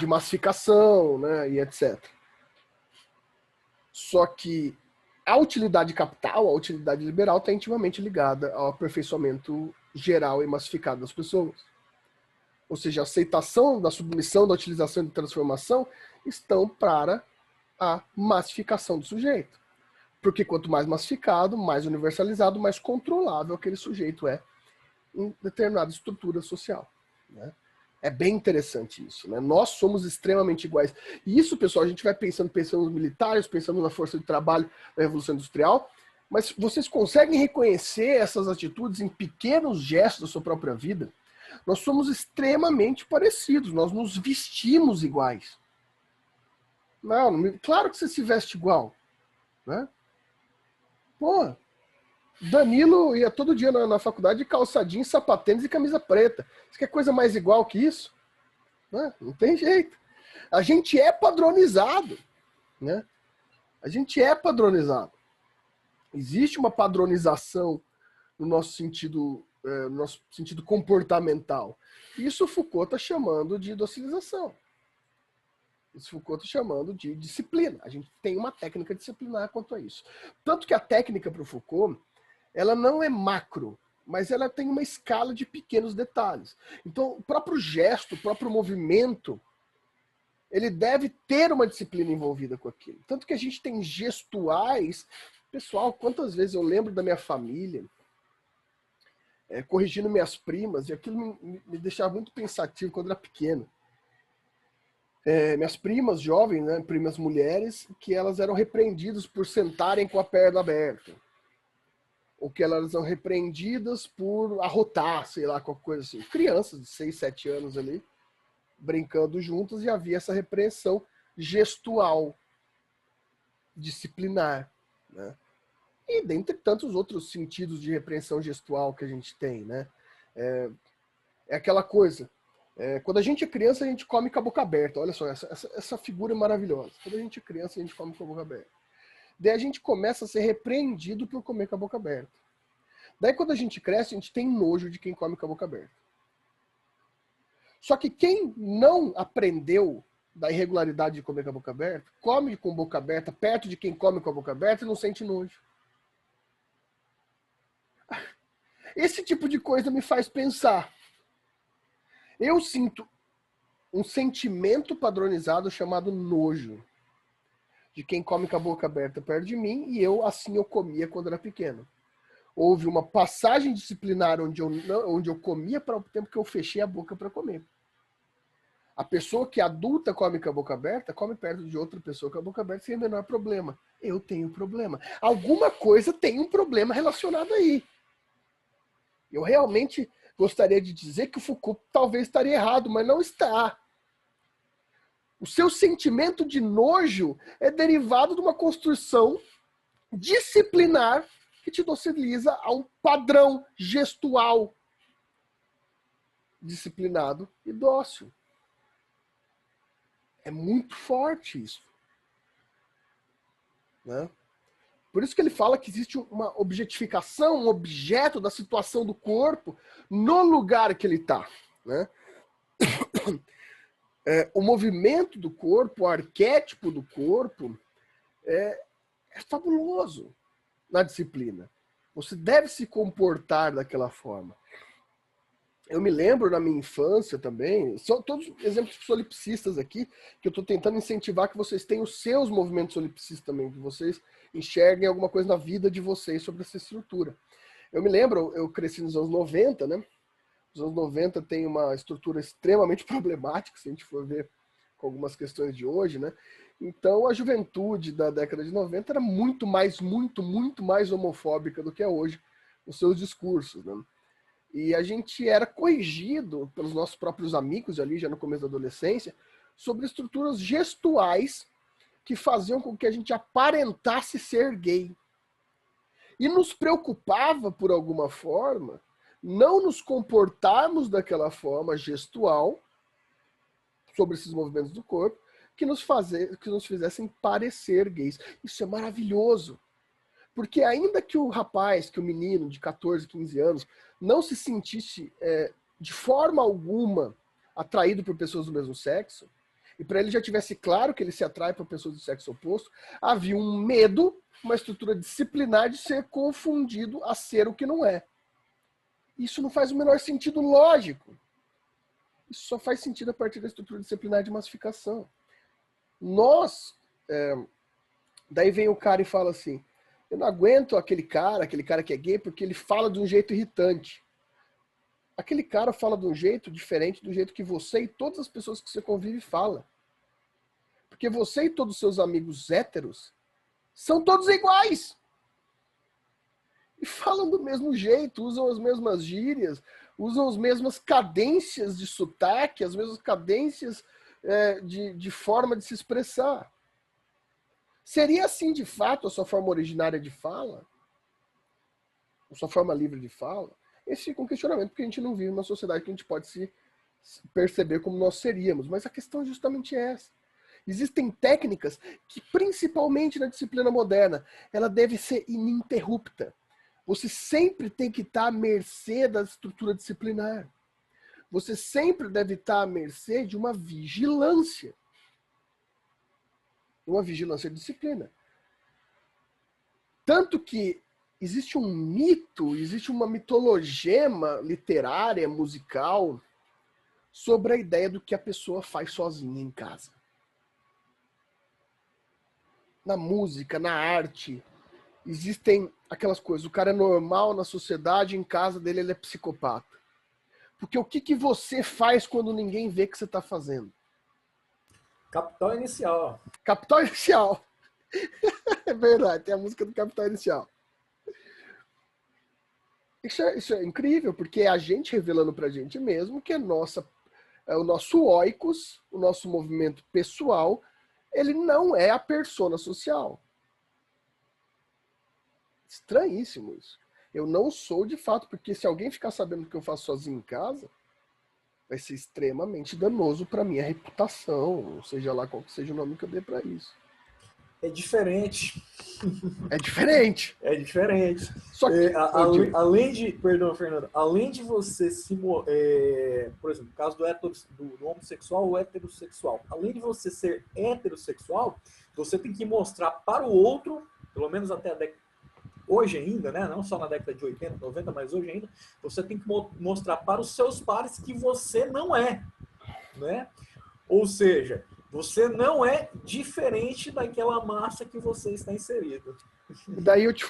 massificação, né, e etc. Só que a utilidade capital, a utilidade liberal, está intimamente ligada ao aperfeiçoamento geral e massificado das pessoas. Ou seja, a aceitação da submissão, da utilização e da transformação estão para a massificação do sujeito. Porque quanto mais massificado, mais universalizado, mais controlável aquele sujeito é em determinada estrutura social. Né? É bem interessante isso. Né? Nós somos extremamente iguais. E isso, pessoal, a gente vai pensando nos militares, pensando na força de trabalho da Revolução Industrial, mas vocês conseguem reconhecer essas atitudes em pequenos gestos da sua própria vida? Nós somos extremamente parecidos, nós nos vestimos iguais. Não, claro que você se veste igual. Né? Pô, Danilo ia todo dia na faculdade de calçadinho, sapatênis e camisa preta. Você quer coisa mais igual que isso? Não tem jeito. A gente é padronizado. Né? A gente é padronizado. Existe uma padronização no nosso sentido comportamental. Isso Foucault está chamando de docilização. Isso Foucault está chamando de disciplina. A gente tem uma técnica disciplinar quanto a isso. Tanto que a técnica para o Foucault, ela não é macro, mas ela tem uma escala de pequenos detalhes. Então, o próprio gesto, o próprio movimento, ele deve ter uma disciplina envolvida com aquilo. Tanto que a gente tem gestuais. Pessoal, quantas vezes eu lembro da minha família corrigindo minhas primas, e aquilo me deixava muito pensativo quando era pequeno. Minhas primas jovens, né, primas mulheres, que elas eram repreendidas por sentarem com a perna aberta. Ou que elas eram repreendidas por arrotar, sei lá, qualquer coisa assim. Crianças de 6, 7 anos ali, brincando juntas, e havia essa repreensão gestual, disciplinar, né? E dentre tantos outros sentidos de repreensão gestual que a gente tem, né? É aquela coisa. Quando a gente é criança, a gente come com a boca aberta. Olha só, essa figura é maravilhosa. Quando a gente é criança, a gente come com a boca aberta. Daí a gente começa a ser repreendido por comer com a boca aberta. Daí quando a gente cresce, a gente tem nojo de quem come com a boca aberta. Só que quem não aprendeu da irregularidade de comer com a boca aberta, come com a boca aberta, perto de quem come com a boca aberta e não sente nojo. Esse tipo de coisa me faz pensar. Eu sinto um sentimento padronizado chamado nojo de quem come com a boca aberta perto de mim, e assim eu comia quando era pequeno. Houve uma passagem disciplinar onde eu comia para o tempo que eu fechei a boca para comer. A pessoa que é adulta come com a boca aberta, come perto de outra pessoa com a boca aberta sem o menor problema. Eu tenho problema. Alguma coisa tem um problema relacionado aí. Eu realmente gostaria de dizer que o Foucault talvez estaria errado, mas não está. O seu sentimento de nojo é derivado de uma construção disciplinar que te dociliza a um padrão gestual disciplinado e dócil. É muito forte isso. Né? Por isso que ele fala que existe uma objetificação, um objeto da situação do corpo no lugar que ele está. Né? O movimento do corpo, o arquétipo do corpo é fabuloso na disciplina. Você deve se comportar daquela forma. Eu me lembro na minha infância também, são todos exemplos solipsistas aqui, que eu estou tentando incentivar que vocês tenham os seus movimentos solipsistas também, que vocês enxerguem alguma coisa na vida de vocês sobre essa estrutura. Eu me lembro, eu cresci nos anos 90, né? Os anos 90 tem uma estrutura extremamente problemática, se a gente for ver com algumas questões de hoje, né? Então a juventude da década de 90 era muito mais homofóbica do que é hoje nos seus discursos, né? E a gente era corrigido pelos nossos próprios amigos ali, já no começo da adolescência, sobre estruturas gestuais que faziam com que a gente aparentasse ser gay. E nos preocupava, por alguma forma, não nos comportarmos daquela forma gestual sobre esses movimentos do corpo que nos fizessem parecer gays. Isso é maravilhoso. Porque ainda que o rapaz, que o menino de 14, 15 anos, não se sentisse de forma alguma atraído por pessoas do mesmo sexo, e para ele já tivesse claro que ele se atrai para pessoas do sexo oposto, havia um medo, uma estrutura disciplinar de ser confundido a ser o que não é. Isso não faz o menor sentido lógico. Isso só faz sentido a partir da estrutura disciplinar de massificação. Daí vem o cara e fala assim, eu não aguento aquele cara que é gay, porque ele fala de um jeito irritante. Aquele cara fala de um jeito diferente do jeito que você e todas as pessoas que você convive falam. Porque você e todos os seus amigos héteros são todos iguais. E falam do mesmo jeito, usam as mesmas gírias, usam as mesmas cadências de sotaque, as mesmas cadências de forma de se expressar. Seria assim, de fato, a sua forma originária de fala? A sua forma livre de fala? Esse fica um questionamento, porque a gente não vive numa sociedade que a gente pode se perceber como nós seríamos. Mas a questão é justamente essa. Existem técnicas que, principalmente na disciplina moderna, ela deve ser ininterrupta. Você sempre tem que estar à mercê da estrutura disciplinar. Você sempre deve estar à mercê de uma vigilância. Uma vigilância de disciplina. Tanto que existe um mito, existe uma mitologema literária, musical, sobre a ideia do que a pessoa faz sozinha em casa. Na música, na arte, existem aquelas coisas. O cara é normal na sociedade, em casa dele ele é psicopata. Porque o que você faz quando ninguém vê que você está fazendo? Capital Inicial. Capital Inicial. É verdade, tem a música do Capital Inicial. Isso é incrível, porque é a gente revelando pra gente mesmo que o nosso oikos, o nosso movimento pessoal, ele não é a persona social. Estranhíssimo isso. Eu não sou de fato, porque se alguém ficar sabendo que eu faço sozinho em casa, vai ser extremamente danoso para minha reputação, ou seja lá qual que seja o nome que eu dê para isso. É diferente. É diferente. É diferente. Só que, além de, perdão, Fernando, além de você por exemplo, no caso do homossexual ou heterossexual, além de você ser heterossexual, você tem que mostrar para o outro, pelo menos até a década, hoje ainda, né? Não só na década de 80, 90, mas hoje ainda, você tem que mostrar para os seus pares que você não é, né? Ou seja, você não é diferente daquela massa que você está inserido. Daí eu te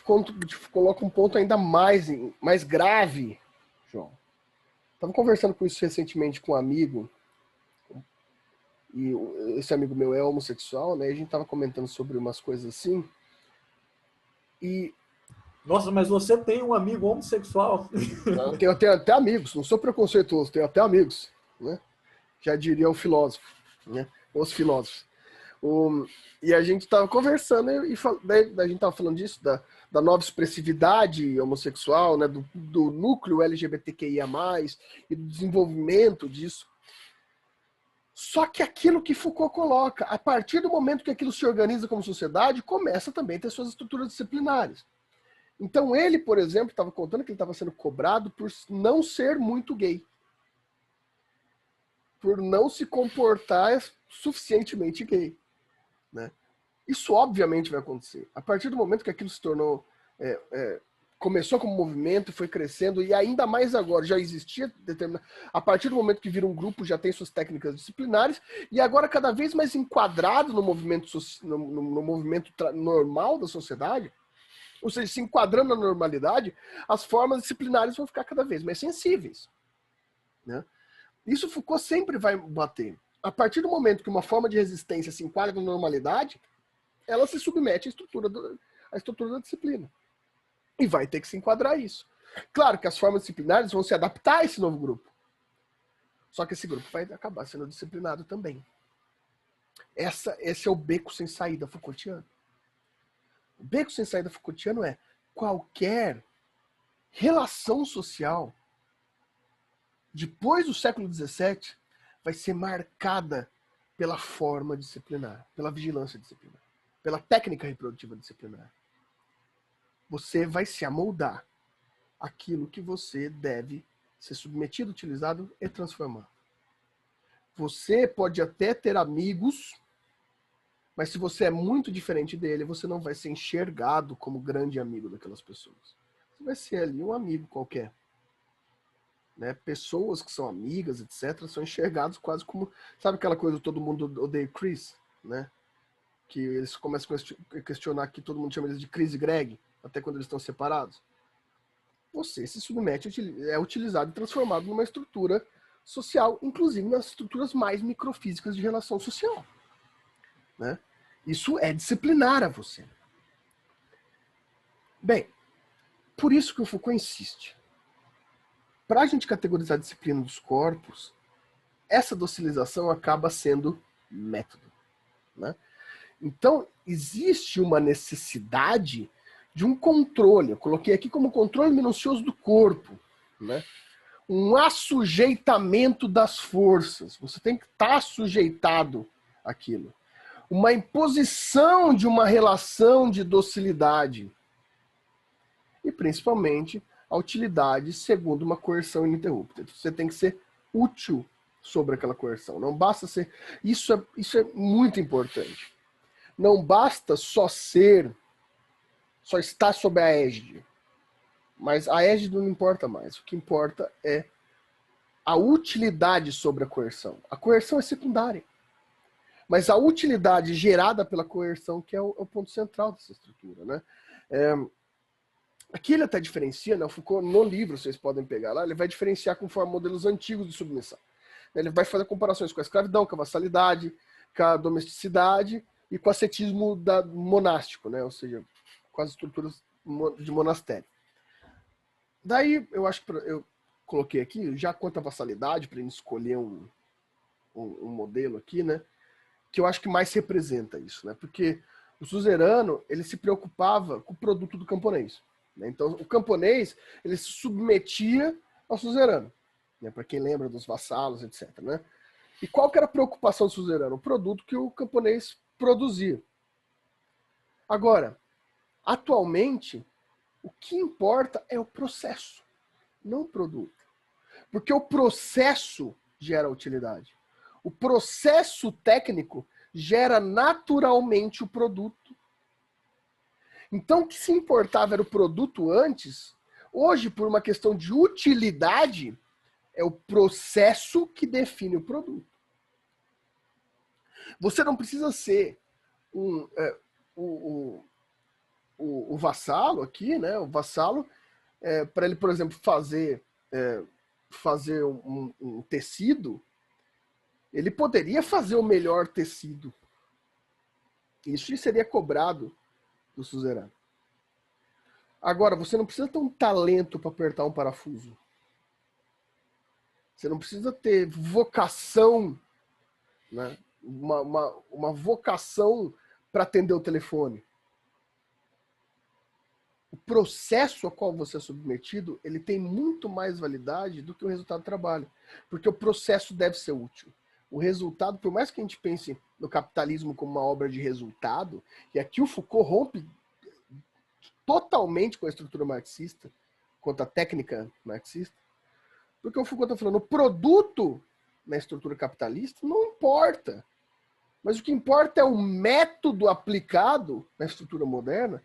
coloco um ponto ainda mais grave, João. Estava conversando com isso recentemente com um amigo, e esse amigo meu é homossexual, né? E a gente estava comentando sobre umas coisas assim. E nossa, mas você tem um amigo homossexual? Eu tenho até amigos, não sou preconceituoso, tenho até amigos, né? Já diria o filósofo, né? Os filósofos. E a gente estava conversando e a gente estava falando disso, da nova expressividade homossexual, né? Do núcleo LGBTQIA+, e do desenvolvimento disso. Só que aquilo que Foucault coloca, a partir do momento que aquilo se organiza como sociedade, começa também a ter suas estruturas disciplinares. Então ele, por exemplo, estava contando que ele estava sendo cobrado por não ser muito gay. Por não se comportar suficientemente gay. Né? Isso obviamente vai acontecer. A partir do momento que aquilo se tornou... começou como movimento, foi crescendo, e ainda mais agora, já existia determinado... A partir do momento que vira um grupo, já tem suas técnicas disciplinares, e agora cada vez mais enquadrado no movimento, no movimento normal da sociedade, ou seja, se enquadrando na normalidade, as formas disciplinares vão ficar cada vez mais sensíveis. Né? Isso Foucault sempre vai bater. A partir do momento que uma forma de resistência se enquadra na normalidade, ela se submete à estrutura da disciplina. E vai ter que se enquadrar isso. Claro que as formas disciplinares vão se adaptar a esse novo grupo. Só que esse grupo vai acabar sendo disciplinado também. Esse é o beco sem saída Foucaultiano. O beco sem saída Foucaultiano é qualquer relação social depois do século XVII vai ser marcada pela forma disciplinar, pela vigilância disciplinar, pela técnica reprodutiva disciplinar. Você vai se amoldar àquilo que você deve ser submetido, utilizado e transformado. Você pode até ter amigos, mas se você é muito diferente dele, você não vai ser enxergado como grande amigo daquelas pessoas. Você vai ser ali um amigo qualquer. Né? Pessoas que são amigas, etc., são enxergados quase como... Sabe aquela coisa do todo mundo odeia o Chris? Né? Que eles começam a questionar que todo mundo chama eles de Chris e Greg, até quando eles estão separados. Você se submete, é utilizado e transformado numa estrutura social, inclusive nas estruturas mais microfísicas de relação social. Né? Isso é disciplinar a você. Bem, por isso que o Foucault insiste. Para a gente categorizar a disciplina dos corpos, essa docilização acaba sendo método. Né? Então, existe uma necessidade de um controle. Eu coloquei aqui como controle minucioso do corpo. Né? Um assujeitamento das forças. Você tem que estar sujeitado àquilo. Uma imposição de uma relação de docilidade. E, principalmente, a utilidade segundo uma coerção ininterrupta. Você tem que ser útil sobre aquela coerção. Não basta ser... Isso é muito importante. Não basta só estar sob a égide. Mas a égide não importa mais. O que importa é a utilidade sobre a coerção. A coerção é secundária. Mas a utilidade gerada pela coerção que é o ponto central dessa estrutura. Né? Aqui ele até diferencia, né? O Foucault, no livro, vocês podem pegar lá, ele vai diferenciar conforme modelos antigos de submissão. Ele vai fazer comparações com a escravidão, com a vassalidade, com a domesticidade e com o ascetismo monástico, né? Ou seja, com as estruturas de monastério. Daí, eu acho que eu coloquei aqui, já quanto à vassalidade, para a gente escolher um modelo aqui, né? Que eu acho que mais representa isso, né? Porque o suzerano, ele se preocupava com o produto do camponês. Né? Então, o camponês, ele se submetia ao suzerano. Né? Para quem lembra dos vassalos, etc. Né? E qual que era a preocupação do suzerano? O produto que o camponês produzia. Agora, atualmente, o que importa é o processo, não o produto. Porque o processo gera utilidade. O processo técnico gera naturalmente o produto. Então, o que se importava era o produto antes. Hoje, por uma questão de utilidade, é o processo que define o produto. Você não precisa ser o vassalo aqui, né? O vassalo, para ele, por exemplo, fazer um tecido, ele poderia fazer o melhor tecido. Isso seria cobrado do suzerano. Agora, você não precisa ter um talento para apertar um parafuso. Você não precisa ter vocação, né? uma vocação para atender o telefone. O processo ao qual você é submetido, ele tem muito mais validade do que o resultado do trabalho. Porque o processo deve ser útil. O resultado, por mais que a gente pense no capitalismo como uma obra de resultado, e aqui o Foucault rompe totalmente com a estrutura marxista, quanto à técnica marxista, porque o Foucault está falando, o produto na estrutura capitalista não importa. Mas o que importa é o método aplicado na estrutura moderna,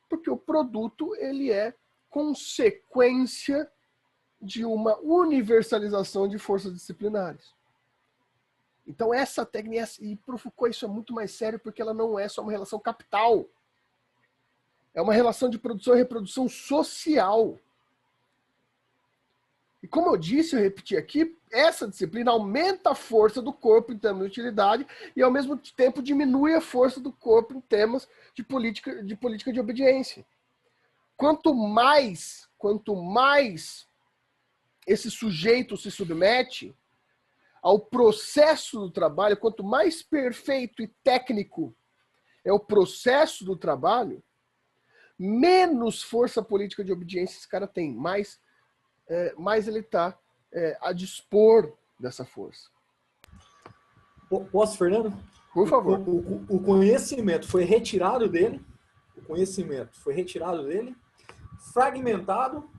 porque o produto ele é consequência de uma universalização de forças disciplinares. Então essa técnica, e para o Foucault isso é muito mais sério porque ela não é só uma relação capital. É uma relação de produção e reprodução social. E como eu disse, eu repeti aqui, essa disciplina aumenta a força do corpo em termos de utilidade e ao mesmo tempo diminui a força do corpo em termos de política de obediência. Quanto mais esse sujeito se submete ao processo do trabalho, quanto mais perfeito e técnico é o processo do trabalho, menos força política de obediência esse cara tem, mais ele está a dispor dessa força. Posso, Fernando? Por favor. O conhecimento foi retirado dele, fragmentado,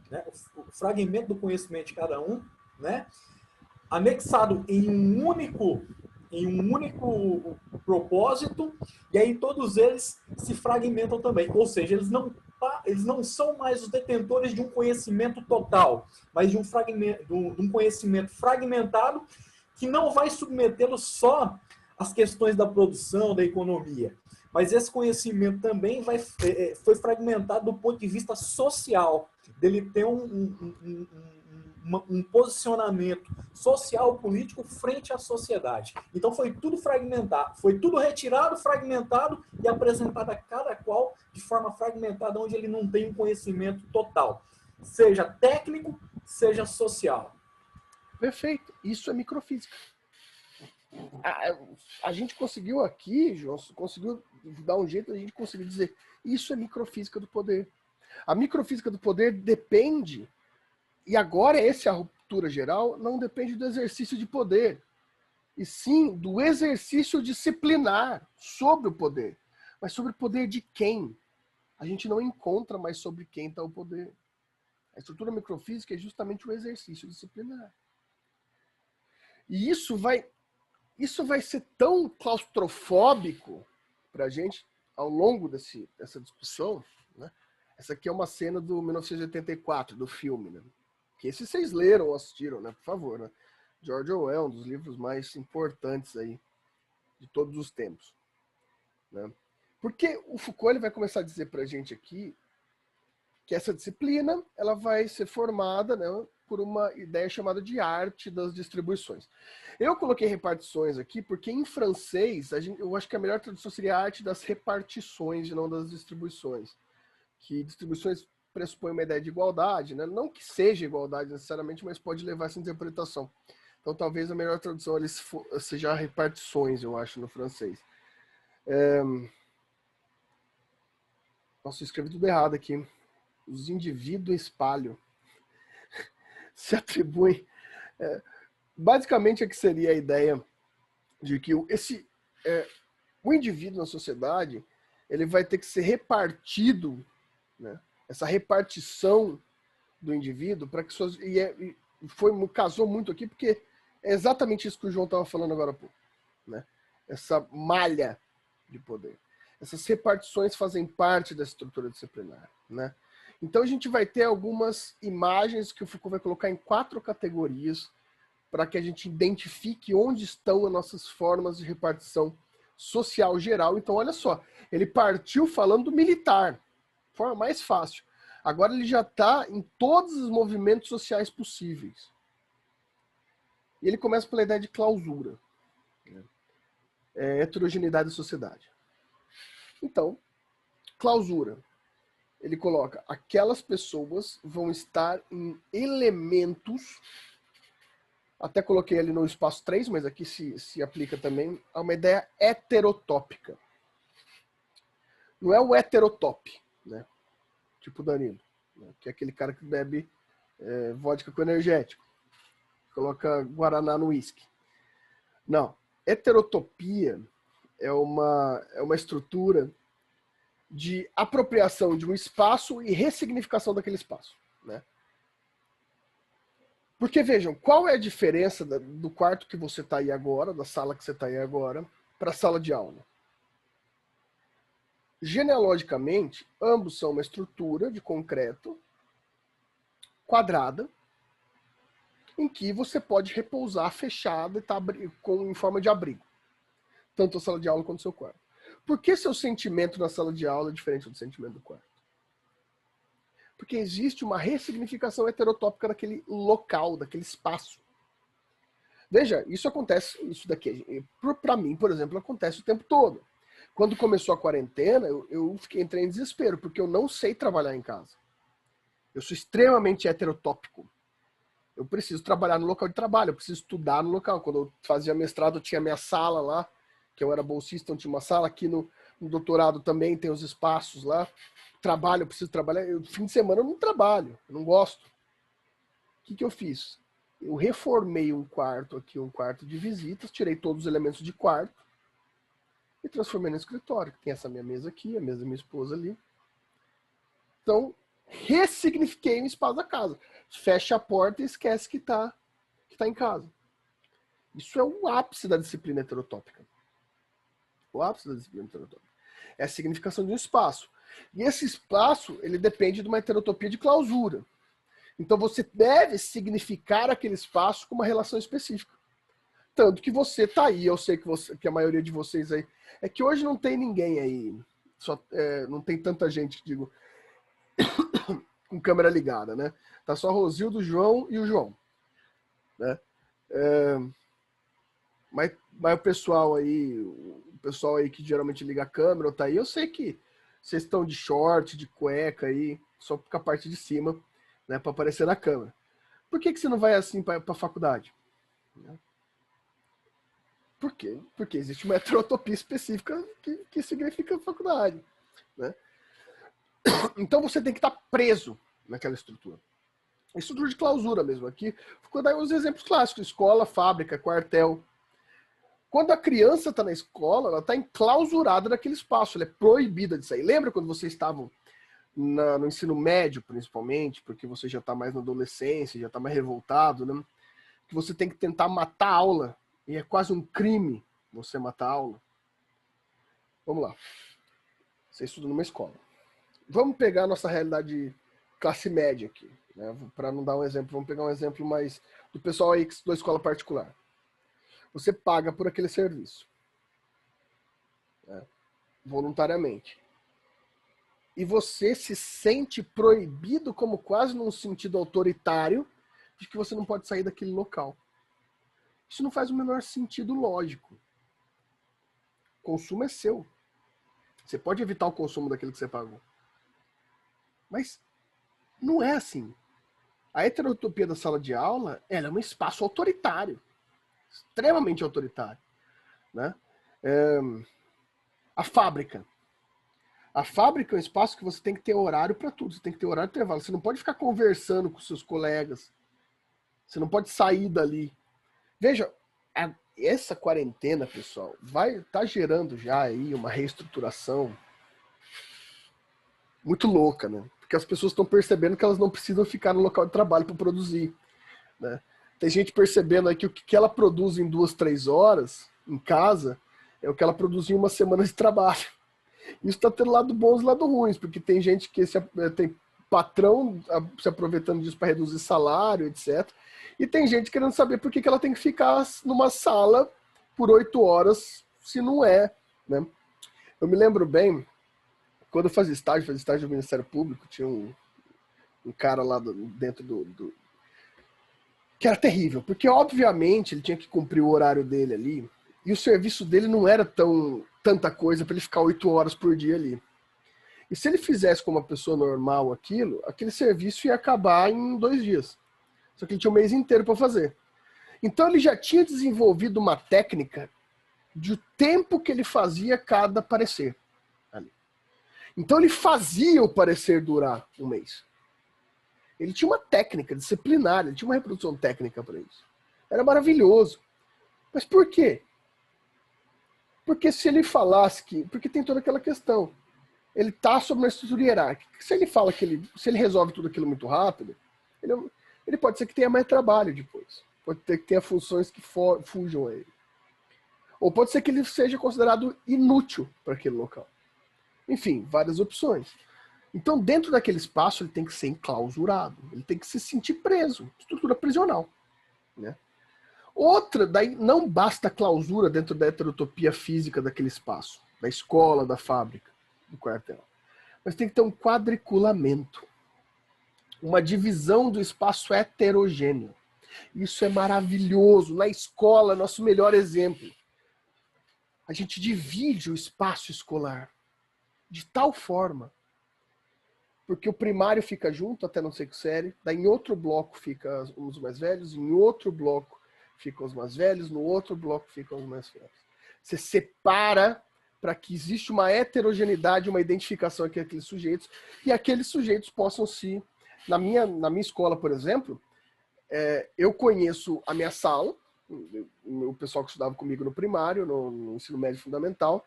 né? O fragmento do conhecimento de cada um, né? anexado em um único propósito, e aí todos eles se fragmentam também. Ou seja, eles não são mais os detentores de um conhecimento total, mas de um conhecimento fragmentado que não vai submetê-los só às questões da produção, da economia. Mas esse conhecimento também foi fragmentado do ponto de vista social, dele ter um posicionamento social, político, frente à sociedade. Então foi tudo fragmentado, foi tudo retirado, fragmentado e apresentado a cada qual de forma fragmentada, onde ele não tem um conhecimento total, seja técnico, seja social. Perfeito. Isso é microfísica. A gente conseguiu aqui, João, conseguiu dar um jeito, a gente conseguiu dizer, isso é microfísica do poder. A microfísica do poder depende, e agora essa é a ruptura geral, não depende do exercício de poder, e sim do exercício disciplinar sobre o poder. Mas sobre o poder de quem? A gente não encontra mais sobre quem está o poder. A estrutura microfísica é justamente o exercício disciplinar. E isso vai ser tão claustrofóbico para a gente ao longo dessa discussão, né? Essa aqui é uma cena do 1984, do filme, né? Que esse vocês leram ou assistiram, né? Por favor, né? George Orwell, um dos livros mais importantes aí de todos os tempos, né? Porque o Foucault ele vai começar a dizer para a gente aqui que essa disciplina ela vai ser formada, né, por uma ideia chamada de arte das distribuições. Eu coloquei repartições aqui porque em francês eu acho que a melhor tradução seria a arte das repartições e não das distribuições. Que distribuições pressupõe uma ideia de igualdade, né? Não que seja igualdade necessariamente, mas pode levar essa interpretação. Então talvez a melhor tradução seja repartições, eu acho, no francês. Nossa, eu escrevi tudo errado aqui. Os indivíduos espalho se atribuem. Basicamente, é que seria a ideia de que o indivíduo na sociedade ele vai ter que ser repartido, né? Essa repartição do indivíduo para que casou muito aqui porque é exatamente isso que o João estava falando agora há pouco, né? Essa malha de poder. Essas repartições fazem parte da estrutura disciplinar, né? Então a gente vai ter algumas imagens que o Foucault vai colocar em 4 categorias para que a gente identifique onde estão as nossas formas de repartição social geral. Então olha só, ele partiu falando do militar, forma mais fácil. Agora ele já está em todos os movimentos sociais possíveis. E ele começa pela ideia de clausura, né? Heterogeneidade da sociedade. Então, clausura. Ele coloca, aquelas pessoas vão estar em elementos, até coloquei ali no espaço 3, mas aqui se aplica também, a uma ideia heterotópica. Não é o heterotop, né? Tipo Danilo, né? Que é aquele cara que bebe vodka com energético, coloca guaraná no uísque. Não, heterotopia é uma estrutura de apropriação de um espaço e ressignificação daquele espaço, né? Porque, vejam, qual é a diferença do quarto que você está aí agora, da sala que você está aí agora, para a sala de aula? Genealogicamente, ambos são uma estrutura de concreto quadrada, em que você pode repousar fechada em forma de abrigo. Tanto a sala de aula quanto o seu quarto. Por que seu sentimento na sala de aula é diferente do sentimento do quarto? Porque existe uma ressignificação heterotópica daquele local, daquele espaço. Veja, isso acontece, isso daqui, para mim, por exemplo, acontece o tempo todo. Quando começou a quarentena, eu entrei em desespero, porque eu não sei trabalhar em casa. Eu sou extremamente heterotópico. Eu preciso trabalhar no local de trabalho, eu preciso estudar no local. Quando eu fazia mestrado, eu tinha minha sala lá, que eu era bolsista, então tinha uma sala. Aqui no doutorado também tem os espaços lá. Trabalho, eu preciso trabalhar. Fim de semana eu não trabalho, eu não gosto. O que eu fiz? Eu reformei um quarto aqui, um quarto de visitas, tirei todos os elementos de quarto e transformei no escritório. Tem essa minha mesa aqui, a mesa da minha esposa ali. Então, ressignifiquei o espaço da casa. Fecha a porta e esquece que tá em casa. Isso é o ápice da disciplina heterotópica. O ápice da disciplina heterotópica. É a significação de um espaço. E esse espaço, ele depende de uma heterotopia de clausura. Então você deve significar aquele espaço com uma relação específica. Tanto que você está aí, eu sei que a maioria de vocês aí... É que hoje não tem ninguém aí, não tem tanta gente, digo, com câmera ligada, né? Tá só Rosildo, João e o João. Né? Mas o pessoal aí que geralmente liga a câmera, tá aí, eu sei que vocês estão de short, de cueca aí, só com a parte de cima, né, para aparecer na câmera. Por que você não vai assim para a faculdade? Por quê? Porque existe uma heterotopia específica que significa faculdade. Né? Então você tem que estar preso naquela estrutura. Estrutura de clausura mesmo. Aqui ficou daí os exemplos clássicos: escola, fábrica, quartel. Quando a criança está na escola, ela está enclausurada naquele espaço, ela é proibida de sair. Lembra quando vocês estavam no ensino médio, principalmente, porque você já está mais na adolescência, já está mais revoltado, né? Que você tem que tentar matar a aula, e é quase um crime você matar a aula. Vamos lá. Você estuda numa escola. Vamos pegar a nossa realidade classe média aqui, né? Para não dar um exemplo, vamos pegar um exemplo mais do pessoal aí que estudou escola particular. Você paga por aquele serviço, né, voluntariamente. E você se sente proibido, como quase num sentido autoritário, de que você não pode sair daquele local. Isso não faz o menor sentido lógico. O consumo é seu. Você pode evitar o consumo daquilo que você pagou. Mas não é assim. A heterotopia da sala de aula, ela é um espaço autoritário. Extremamente autoritário. Né? A fábrica. A fábrica é um espaço que você tem que ter horário para tudo. Você tem que ter horário de intervalo. Você não pode ficar conversando com seus colegas. Você não pode sair dali. Veja, essa quarentena, pessoal, tá gerando já aí uma reestruturação muito louca, né? Porque as pessoas estão percebendo que elas não precisam ficar no local de trabalho para produzir. Né? Tem gente percebendo aí que o que ela produz em 2, 3 horas em casa é o que ela produz em uma semana de trabalho. Isso está tendo lado bons e lado ruins, porque tem gente que tem patrão se aproveitando disso para reduzir salário, etc. E tem gente querendo saber por que ela tem que ficar numa sala por 8 horas, se não é. Né? Eu me lembro bem, quando eu fazia estágio no Ministério Público, tinha um cara lá dentro que era terrível, porque obviamente ele tinha que cumprir o horário dele ali, e o serviço dele não era tanta coisa para ele ficar 8 horas por dia ali. E se ele fizesse como uma pessoa normal aquele serviço ia acabar em 2 dias. Só que ele tinha um mês inteiro para fazer. Então ele já tinha desenvolvido uma técnica de tempo que ele fazia cada parecer. Ali. Então ele fazia o parecer durar um mês. Ele tinha uma técnica disciplinar, ele tinha uma reprodução técnica para isso. Era maravilhoso. Mas por quê? Porque se ele falasse que... Porque tem toda aquela questão. Ele está sob uma estrutura hierárquica. Se ele fala se ele resolve tudo aquilo muito rápido, ele pode ser que tenha mais trabalho depois. Pode ter que tenha funções que fujam a ele. Ou pode ser que ele seja considerado inútil para aquele local. Enfim, várias opções. Então, dentro daquele espaço, ele tem que ser enclausurado. Ele tem que se sentir preso. Estrutura prisional. Né? Outra, daí não basta a clausura dentro da heterotopia física daquele espaço. Da escola, da fábrica, do quartel. Mas tem que ter um quadriculamento. Uma divisão do espaço heterogêneo. Isso é maravilhoso. Na escola, nosso melhor exemplo. A gente divide o espaço escolar de tal forma, porque o primário fica junto até não sei que série, daí em outro bloco ficam os mais velhos, em outro bloco ficam os mais velhos, no outro bloco ficam os mais velhos. Você separa para que exista uma heterogeneidade, uma identificação aqui daqueles sujeitos, e aqueles sujeitos possam se... Na minha escola, por exemplo, eu conheço a minha sala, o pessoal que estudava comigo no primário, no ensino médio fundamental,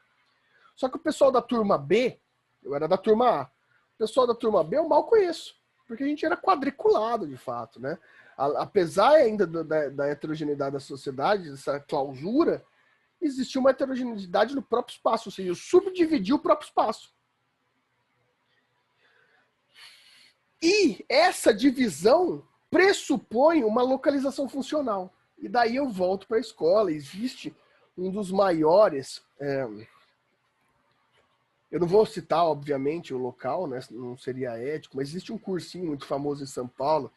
só que o pessoal da turma B, eu era da turma A, o pessoal da turma B eu mal conheço. porque a gente era quadriculado, de fato, né? Apesar ainda da heterogeneidade da sociedade, dessa clausura, existia uma heterogeneidade no próprio espaço, ou seja, eu subdividi o próprio espaço. E essa divisão pressupõe uma localização funcional. E daí eu volto para a escola. Existe um dos maiores... eu não vou citar, obviamente, o local, né? Não seria ético, mas existe um cursinho muito famoso em São Paulo,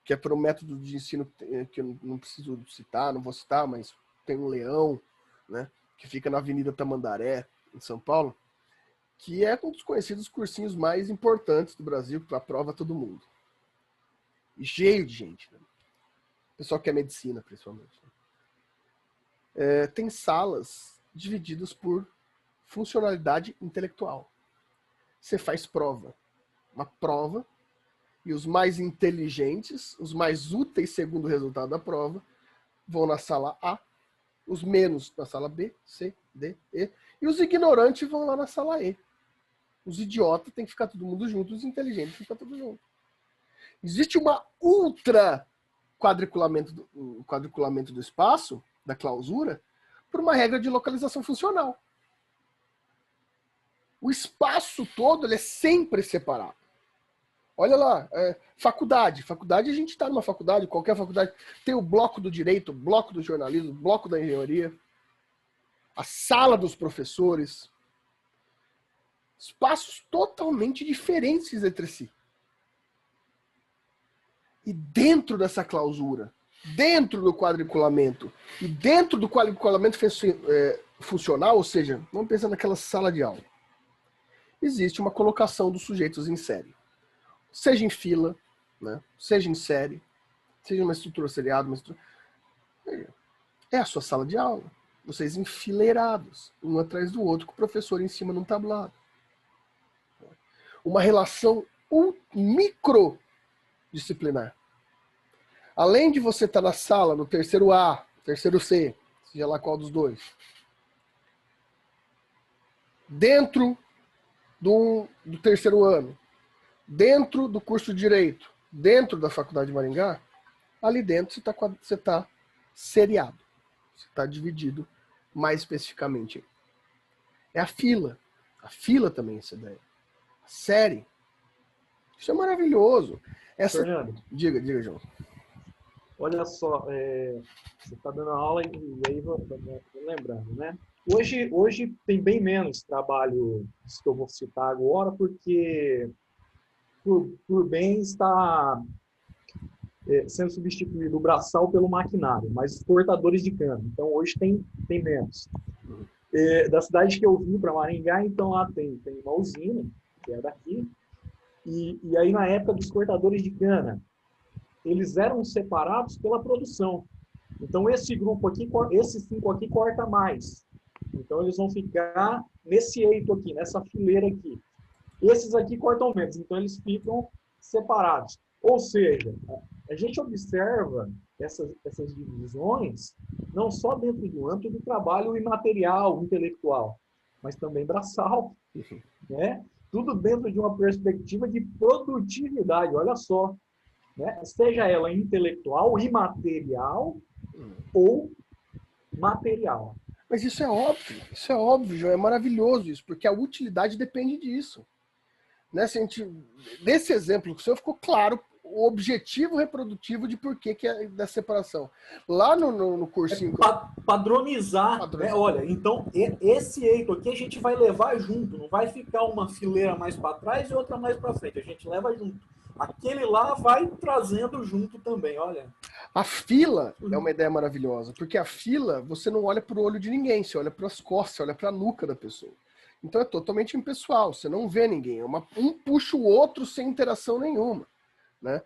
que é para um método de ensino que eu não preciso citar, não vou citar, mas tem um leão, né? Que fica na Avenida Tamandaré, em São Paulo, que é um dos conhecidos cursinhos mais importantes do Brasil, que aprova todo mundo. E cheio de gente, né? O pessoal que é medicina, principalmente. Tem salas divididas por funcionalidade intelectual. Você faz prova. Uma prova, e os mais inteligentes, os mais úteis segundo o resultado da prova, vão na sala A, os menos na sala B, C, D, E, e os ignorantes vão lá na sala E. Os idiotas tem que ficar todo mundo junto, os inteligentes tem que ficar todo junto. Existe uma ultra quadriculamento do espaço, da clausura, por uma regra de localização funcional. O espaço todo ele é sempre separado. Olha lá, faculdade. Faculdade, a gente está numa faculdade, qualquer faculdade, tem o bloco do direito, o bloco do jornalismo, o bloco da engenharia, a sala dos professores. Espaços totalmente diferentes entre si. E dentro dessa clausura, dentro do quadriculamento, e dentro do quadriculamento funcional, ou seja, vamos pensar naquela sala de aula, existe uma colocação dos sujeitos em série. Seja em fila, né? Seja em série, seja uma estrutura seriada, é a sua sala de aula. Vocês enfileirados, um atrás do outro, com o professor em cima num tablado. Uma relação microdisciplinar. Além de você estar na sala, no terceiro A, terceiro C, seja lá qual dos dois, dentro do terceiro ano, dentro do curso de Direito, dentro da Faculdade de Maringá, ali dentro você está seriado. Você está dividido mais especificamente. É a fila. A fila também é essa ideia. A série. Isso é maravilhoso. Fernando. Diga, João. Olha só, você está dando aula e aí vou lembrando, né? Hoje tem bem menos trabalho que eu vou citar agora, porque por bem está sendo substituído o braçal pelo maquinário, mas os cortadores de cana. Então, hoje tem menos. Da cidade que eu vim para Maringá, então lá tem uma usina, que é daqui, e aí na época dos cortadores de cana, eles eram separados pela produção. Então, esse grupo aqui, esses 5 aqui corta mais. Então, eles vão ficar nesse eito aqui, nessa fileira aqui. Esses aqui cortam menos, então eles ficam separados. Ou seja, a gente observa essas divisões não só dentro do âmbito do trabalho imaterial, intelectual, mas também braçal, né? Tudo dentro de uma perspectiva de produtividade, olha só, né? Seja ela intelectual, imaterial ou material. Mas isso é óbvio, João, é maravilhoso isso, porque a utilidade depende disso. Né? Nesse exemplo que o senhor ficou claro o objetivo reprodutivo de por que é da separação. Lá no cursinho... Padronizar. Né? Olha, então esse eito aqui a gente vai levar junto, não vai ficar uma fileira mais para trás e outra mais para frente, a gente leva junto. Aquele lá vai trazendo junto também, olha. A fila é uma ideia maravilhosa, porque a fila você não olha para o olho de ninguém, você olha para as costas, você olha para a nuca da pessoa. Então é totalmente impessoal, você não vê ninguém, um puxa o outro sem interação nenhuma. Né?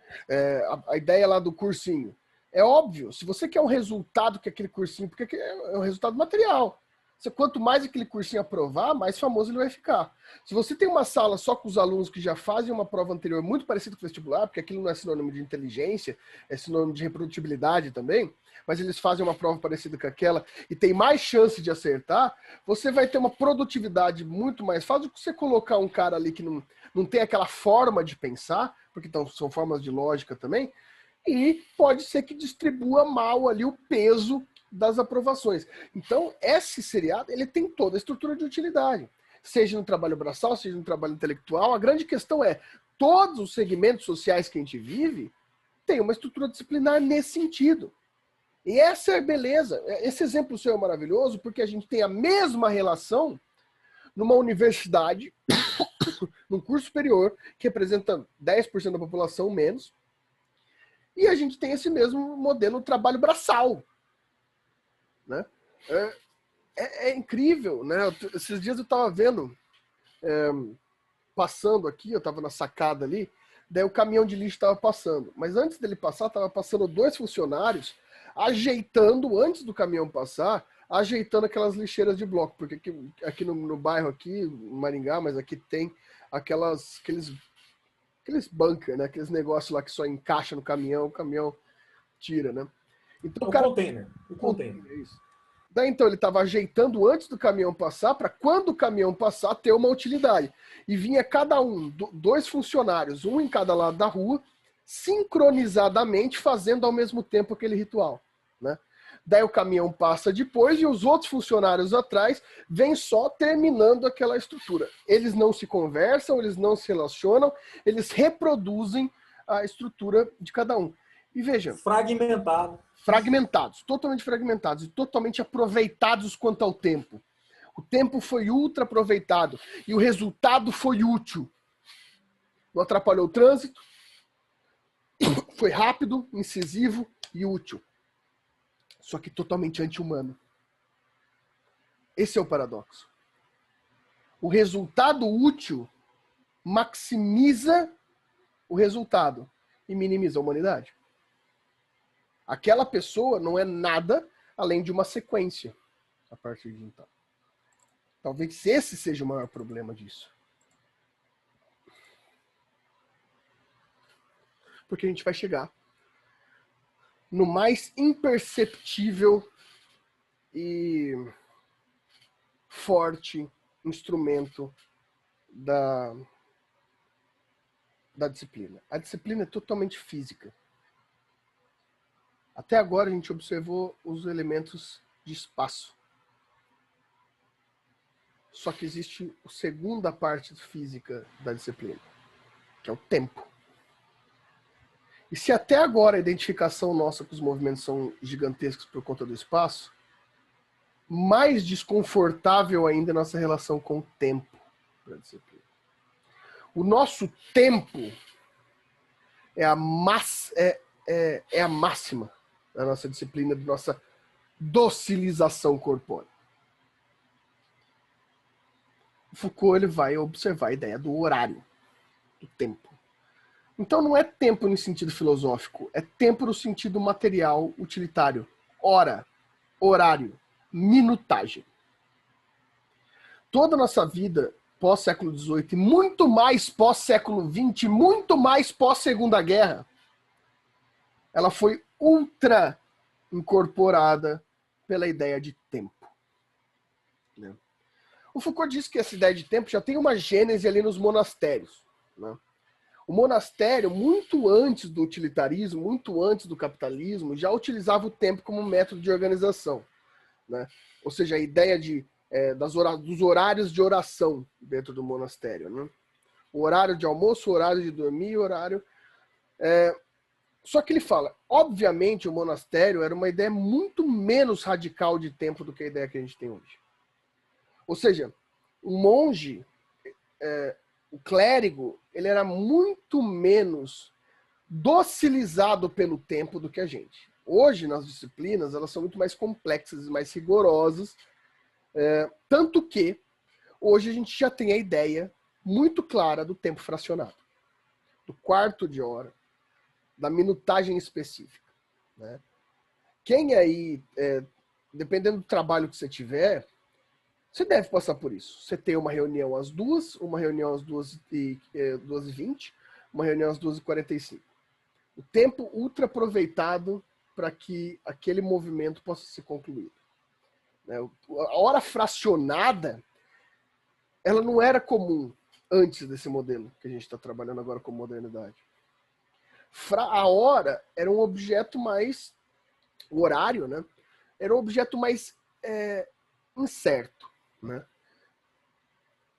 A ideia lá do cursinho. É óbvio, se você quer um resultado que aquele cursinho, porque é um resultado material. Quanto mais aquele cursinho aprovar, mais famoso ele vai ficar. Se você tem uma sala só com os alunos que já fazem uma prova anterior muito parecida com o vestibular, porque aquilo não é sinônimo de inteligência, é sinônimo de reprodutibilidade também, mas eles fazem uma prova parecida com aquela e tem mais chance de acertar, você vai ter uma produtividade muito mais fácil do que você colocar um cara ali que não tem aquela forma de pensar, porque então, são formas de lógica também, e pode ser que distribua mal ali o peso das aprovações. Então, esse seriado, ele tem toda a estrutura de utilidade. Seja no trabalho braçal, seja no trabalho intelectual. A grande questão é, todos os segmentos sociais que a gente vive têm uma estrutura disciplinar nesse sentido. E essa é a beleza. Esse exemplo seu é maravilhoso porque a gente tem a mesma relação numa universidade, num curso superior, que representa 10% da população menos, e a gente tem esse mesmo modelo no trabalho braçal. Né? É incrível, né? Esses dias eu estava vendo, passando aqui, eu estava na sacada ali, daí o caminhão de lixo estava passando. Mas antes dele passar, estava passando 2 funcionários ajeitando, antes do caminhão passar, ajeitando aquelas lixeiras de bloco. Porque aqui no bairro, aqui, em Maringá, mas aqui tem aqueles bunker, né? Aqueles negócios lá que só encaixa no caminhão, o caminhão tira, né? Então, o container. É isso. Daí, então, ele estava ajeitando antes do caminhão passar, para quando o caminhão passar, ter uma utilidade. E vinha cada um, 2 funcionários, um em cada lado da rua, sincronizadamente fazendo ao mesmo tempo aquele ritual. Né? Daí o caminhão passa depois e os outros funcionários atrás vêm só terminando aquela estrutura. Eles não se conversam, eles não se relacionam, eles reproduzem a estrutura de cada um. E veja... Fragmentados, totalmente fragmentados e totalmente aproveitados quanto ao tempo. O tempo foi ultra aproveitado e o resultado foi útil. Não atrapalhou o trânsito, foi rápido, incisivo e útil. Só que totalmente anti-humano. Esse é o paradoxo. O resultado útil maximiza o resultado e minimiza a humanidade. Aquela pessoa não é nada além de uma sequência a partir de então. Talvez esse seja o maior problema disso. Porque a gente vai chegar no mais imperceptível e forte instrumento da disciplina. A disciplina é totalmente física. Até agora a gente observou os elementos de espaço. Só que existe a segunda parte física da disciplina, que é o tempo. E se até agora a identificação nossa com os movimentos são gigantescos por conta do espaço, mais desconfortável ainda é a nossa relação com o tempo da disciplina. O nosso tempo é a máxima da nossa disciplina, da nossa docilização corpórea. O Foucault ele vai observar a ideia do horário, do tempo. Então não é tempo no sentido filosófico, é tempo no sentido material, utilitário. Hora, horário, minutagem. Toda a nossa vida pós-século XVIII e muito mais pós-século XX, muito mais pós-Segunda Guerra, ela foi ultra incorporada pela ideia de tempo. Né? O Foucault diz que essa ideia de tempo já tem uma gênese ali nos monastérios. Né? O monastério, muito antes do utilitarismo, muito antes do capitalismo, já utilizava o tempo como método de organização. Né? Ou seja, a ideia dos horários de oração dentro do monastério. Né? O horário de almoço, o horário de dormir, o horário... Só que ele fala, obviamente o monastério era uma ideia muito menos radical de tempo do que a ideia que a gente tem hoje. Ou seja, o monge, o clérigo, ele era muito menos docilizado pelo tempo do que a gente. Hoje, nas disciplinas, elas são muito mais complexas e mais rigorosas, tanto que hoje a gente já tem a ideia muito clara do tempo fracionado, do quarto de hora, da minutagem específica. Né? Quem aí, dependendo do trabalho que você tiver, Você deve passar por isso. Você tem uma reunião às 2, uma reunião às 2h20, uma reunião às 2h45. O tempo ultra aproveitado para que aquele movimento possa ser concluído. A hora fracionada, ela não era comum antes desse modelo que a gente está trabalhando agora com modernidade. A hora era um objeto mais... O horário, né? Era um objeto mais incerto, né?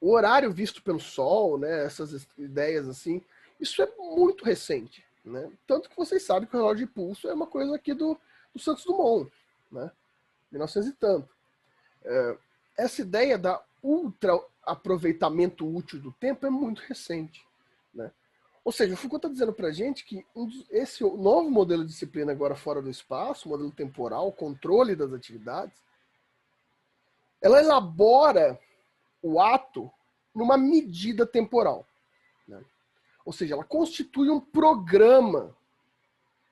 O horário visto pelo sol, né? Essas ideias assim, isso é muito recente, né? Tanto que vocês sabem que o relógio de pulso é uma coisa aqui do Santos Dumont, né? 1900 e tanto. Essa ideia da ultra aproveitamento útil do tempo é muito recente, né? Ou seja, o Foucault está dizendo para a gente que esse novo modelo de disciplina agora fora do espaço, modelo temporal, controle das atividades, ela elabora o ato numa medida temporal, né? Ou seja, ela constitui um programa.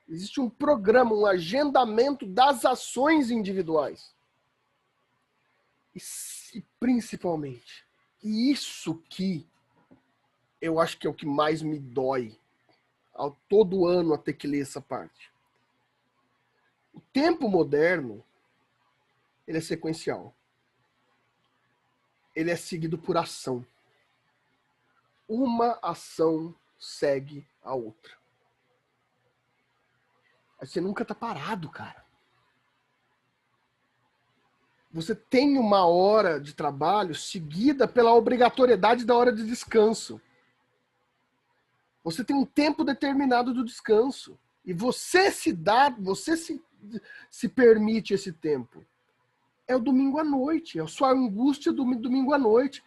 Existe um programa, um agendamento das ações individuais. E principalmente, e isso que eu acho que é o que mais me dói todo ano a ter que ler essa parte. O tempo moderno, ele é sequencial. Ele é seguido por ação. Uma ação segue a outra. Você nunca tá parado, cara. Você tem uma hora de trabalho seguida pela obrigatoriedade da hora de descanso. Você tem um tempo determinado do descanso. E você se permite esse tempo. É o domingo à noite, é a sua angústia do domingo à noite.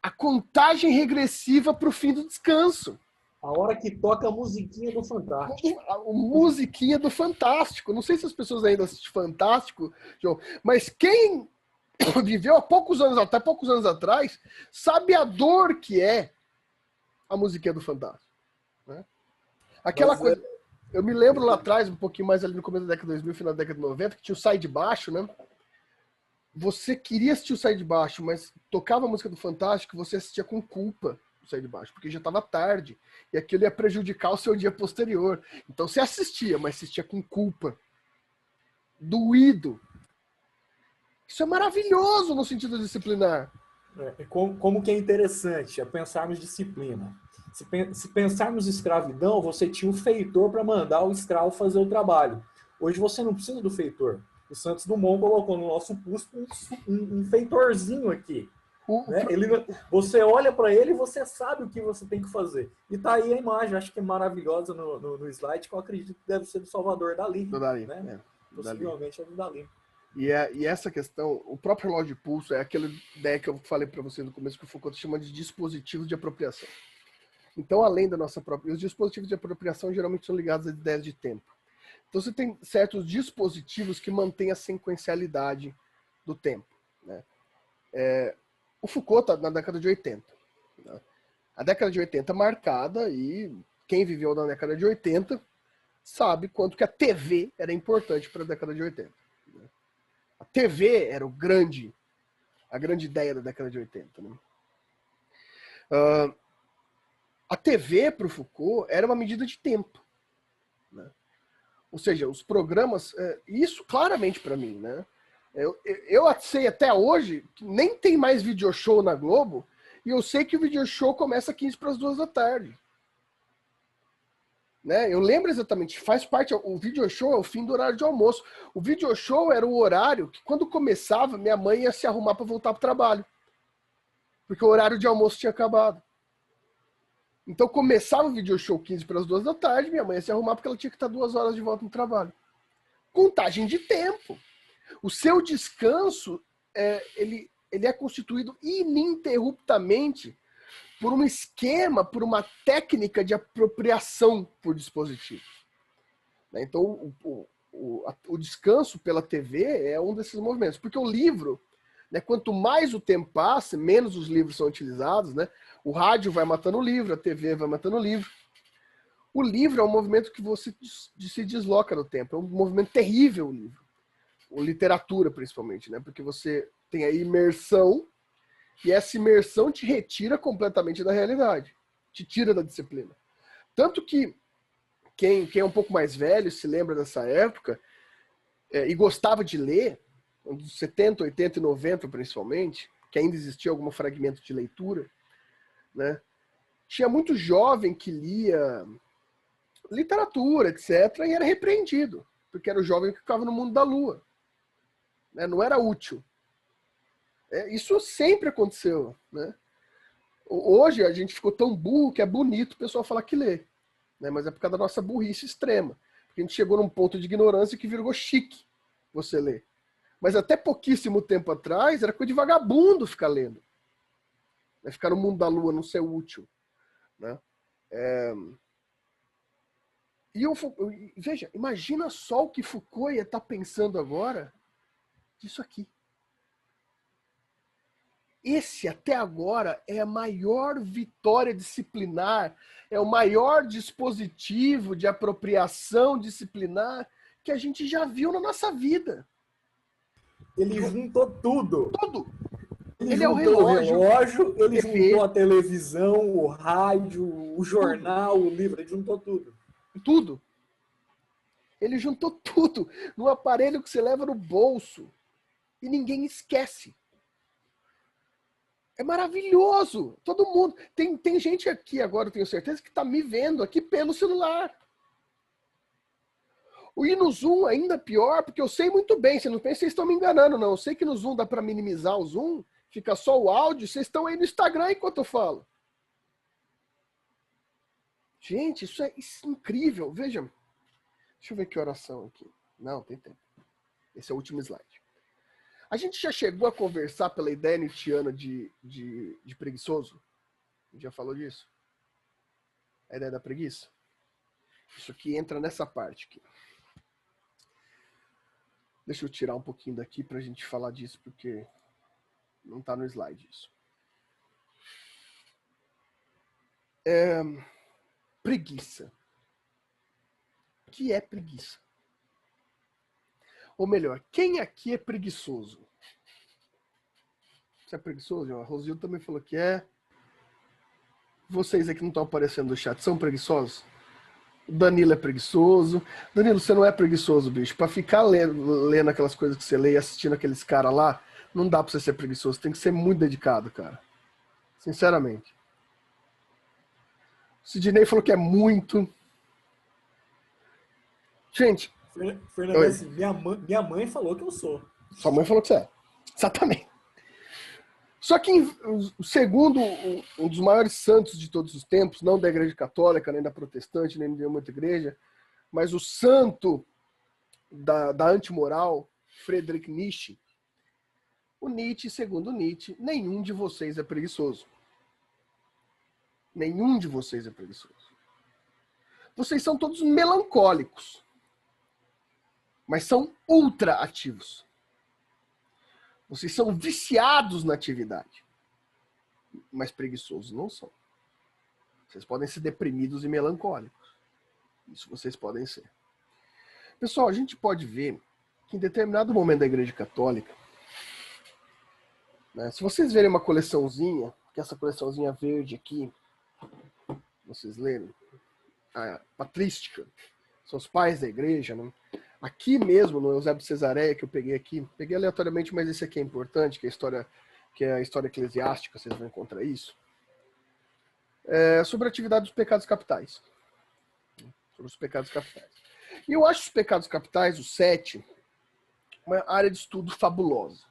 A contagem regressiva para o fim do descanso. A hora que toca a musiquinha do Fantástico. A musiquinha do Fantástico. Não sei se as pessoas ainda assistem Fantástico, João, mas quem viveu há poucos anos atrás, sabe a dor que é a musiquinha do Fantástico. Né? Aquela coisa... Eu me lembro lá atrás, um pouquinho mais ali no começo da década de 2000, final da década de 90, que tinha o Sai de Baixo, né? Você queria assistir o Sai de Baixo, mas tocava a música do Fantástico, você assistia com culpa o Sai de Baixo, porque já estava tarde, e aquilo ia prejudicar o seu dia posterior. Então você assistia, mas assistia com culpa. Doído. Isso é maravilhoso no sentido disciplinar. Como que é interessante é pensarmos disciplina. Se pensarmos escravidão, você tinha um feitor para mandar o escravo fazer o trabalho. Hoje você não precisa do feitor. O Santos Dumont colocou no nosso pulso um feitorzinho aqui. Né? Você olha para ele e você sabe o que você tem que fazer. E tá aí a imagem, acho que é maravilhosa no slide, que eu acredito que deve ser do Salvador Dalí. Do Dalí, né? Possivelmente é do Dalí. E essa questão, o próprio relógio de pulso é aquela ideia que eu falei para você no começo, que o Foucault chama de dispositivos de apropriação. Então, além da nossa própria... Os dispositivos de apropriação geralmente são ligados às ideias de tempo. Então, você tem certos dispositivos que mantêm a sequencialidade do tempo. Né? O Foucault está na década de 80. Né? A década de 80 marcada, e quem viveu na década de 80 sabe quanto que a TV era importante para a década de 80. Né? A TV era a grande ideia da década de 80. Né? A TV, para o Foucault, era uma medida de tempo. Né? Ou seja, os programas... isso claramente para mim. Né? Eu sei até hoje que nem tem mais video show na Globo, e eu sei que o video show começa 15 para as 2 da tarde. Né? Eu lembro exatamente, faz parte... O video show é o fim do horário de almoço. O video show era o horário que, quando começava, minha mãe ia se arrumar para voltar para o trabalho. Porque o horário de almoço tinha acabado. Então começava o video show 15 para as 2 da tarde, minha mãe ia se arrumar porque ela tinha que estar 2 horas de volta no trabalho. Contagem de tempo. O seu descanso, ele é constituído ininterruptamente por um esquema, por uma técnica de apropriação por dispositivo. Então o descanso pela TV é um desses movimentos. Porque o livro, né, quanto mais o tempo passa, menos os livros são utilizados, né? O rádio vai matando o livro, a TV vai matando o livro. O livro é um movimento que você se desloca no tempo. É um movimento terrível, o livro. Ou literatura, principalmente, né? Porque você tem a imersão E essa imersão te retira completamente da realidade. Te tira da disciplina. Tanto que quem é um pouco mais velho, se lembra dessa época, e gostava de ler, dos 70, 80 e 90 principalmente, que ainda existia algum fragmento de leitura, né? Tinha muito jovem que lia literatura, etc., e era repreendido, porque era o jovem que ficava no mundo da lua. Né? Não era útil. Isso sempre aconteceu. Né? Hoje a gente ficou tão burro que é bonito o pessoal falar que lê. Né? Mas é por causa da nossa burrice extrema. Porque a gente chegou num ponto de ignorância que virou chique você ler. Mas até pouquíssimo tempo atrás era coisa de vagabundo ficar lendo. Né? Ficar no mundo da lua, não ser útil. Né? Veja, imagina só o que Foucault ia estar pensando agora disso aqui. Esse, até agora, é a maior vitória disciplinar, é o maior dispositivo de apropriação disciplinar que a gente já viu na nossa vida. Ele juntou tudo. Tudo. Ele é o relógio, ele juntou a televisão, o rádio, o jornal, o livro, ele juntou tudo. Tudo. Ele juntou tudo num aparelho que você leva no bolso e ninguém esquece. É maravilhoso. Todo mundo. Tem gente aqui agora, eu tenho certeza, que está me vendo aqui pelo celular. E no Zoom ainda pior, porque eu sei muito bem, você não pensa que vocês estão me enganando, não. Eu sei que no Zoom dá para minimizar o Zoom, fica só o áudio, vocês estão aí no Instagram enquanto eu falo. Gente, isso é incrível. Veja. Deixa eu ver que oração aqui. Não, tem tempo. Esse é o último slide. A gente já chegou a conversar pela ideia nietzschiana de preguiçoso? A gente já falou disso? A ideia da preguiça? Isso aqui entra nessa parte aqui. Deixa eu tirar um pouquinho daqui para a gente falar disso, porque não está no slide isso. Preguiça. O que é preguiça? Ou melhor, quem aqui é preguiçoso? Você é preguiçoso? A Rosildo também falou que é. Vocês aqui não estão aparecendo no chat, são preguiçosos? O Danilo é preguiçoso. Danilo, você não é preguiçoso, bicho. Para ficar lendo aquelas coisas que você lê e assistindo aqueles caras lá, não dá para você ser preguiçoso. Tem que ser muito dedicado, cara. Sinceramente. O Sidney falou que é muito. Gente. Fernandes, minha mãe falou que eu sou. Sua mãe falou que você é. Exatamente. Só que, segundo um dos maiores santos de todos os tempos, não da Igreja Católica, nem da Protestante, nem de nenhuma outra igreja, mas o santo da antimoral, Friedrich Nietzsche, o Nietzsche, segundo Nietzsche, nenhum de vocês é preguiçoso. Nenhum de vocês é preguiçoso. Vocês são todos melancólicos, mas são ultra ativos. Vocês são viciados na atividade, mas preguiçosos não são. Vocês podem ser deprimidos e melancólicos. Isso vocês podem ser. Pessoal, a gente pode ver que em determinado momento da Igreja Católica, né, se vocês verem uma coleçãozinha, que é essa coleçãozinha verde aqui, vocês lerem, a patrística, são os pais da igreja, né? Aqui mesmo, no Eusébio de Cesareia, que eu peguei aqui, peguei aleatoriamente, mas esse aqui é importante, que é a história eclesiástica, vocês vão encontrar isso. Sobre a atividade dos pecados capitais. Sobre os pecados capitais. E eu acho os pecados capitais, os 7, uma área de estudo fabulosa.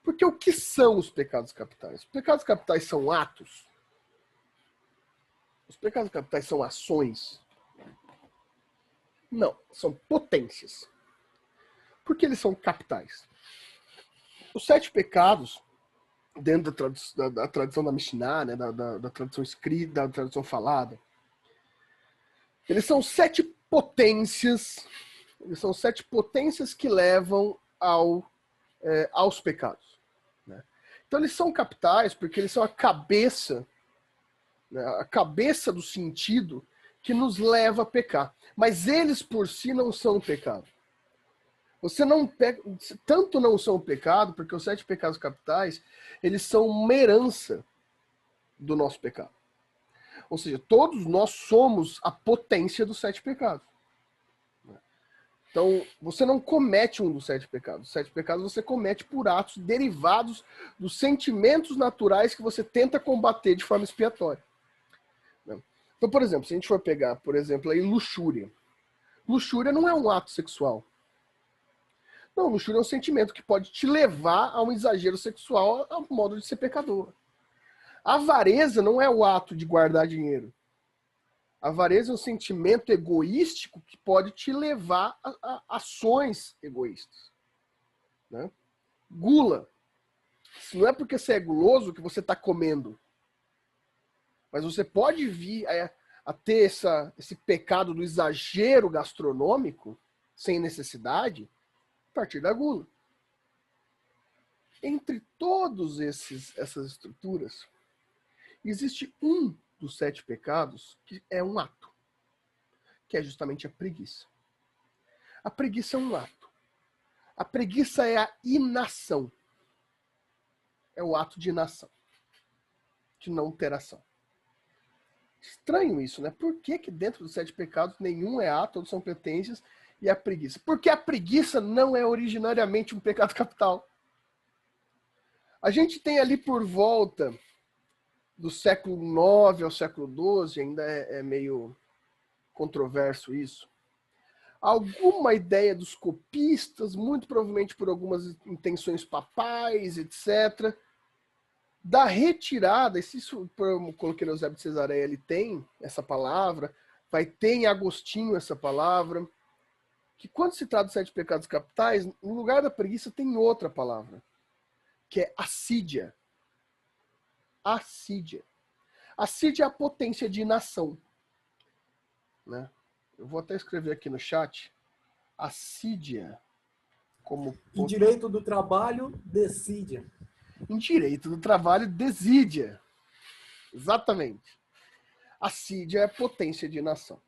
Porque o que são os pecados capitais? Os pecados capitais são atos? Os pecados capitais são ações? Não, são potências. Por que eles são capitais? Os 7 pecados, dentro da tradição da Mishnah, né, da tradição escrita, da tradição falada, eles são 7 potências. Eles são 7 potências que levam aos pecados. Né? Então eles são capitais porque eles são a cabeça, né, a cabeça do sentido que nos leva a pecar. Mas eles por si não são pecado. Você não pega, tanto não são pecado, porque os 7 pecados capitais, eles são uma herança do nosso pecado. Ou seja, todos nós somos a potência dos 7 pecados. Então, você não comete um dos 7 pecados. Os 7 pecados você comete por atos derivados dos sentimentos naturais que você tenta combater de forma expiatória. Então, por exemplo, se a gente for pegar, por exemplo, aí luxúria. Luxúria não é um ato sexual. Não, luxúria é um sentimento que pode te levar a um exagero sexual ao modo de ser pecador. A avareza não é o ato de guardar dinheiro. A avareza é um sentimento egoístico que pode te levar a ações egoístas. Né? Gula. Não é porque você é guloso que você está comendo. Mas você pode vir a ter esse pecado do exagero gastronômico, sem necessidade, a partir da gula. Entre todas essas estruturas, existe um dos 7 pecados que é um ato, que é justamente a preguiça. A preguiça é um ato. A preguiça é a inação. É o ato de inação, de não ter ação. Estranho isso, né? Por que dentro dos 7 pecados nenhum é ato, todos são potências, e a preguiça? Porque a preguiça não é originariamente um pecado capital. A gente tem ali por volta do século IX ao século XII, ainda é meio controverso isso, alguma ideia dos copistas, muito provavelmente por algumas intenções papais, etc., da retirada, isso eu coloquei no Eusébio de Cesareia, ele tem essa palavra, vai ter em Agostinho essa palavra, que quando se trata dos 7 pecados capitais, no lugar da preguiça tem outra palavra, que é assídia. Assídia. Assídia é a potência de inação. Né? Eu vou até escrever aqui no chat. Assídia. Como Em direito do trabalho, decídia. Em direito do trabalho, desídia. Exatamente. Assídia é a potência de inação.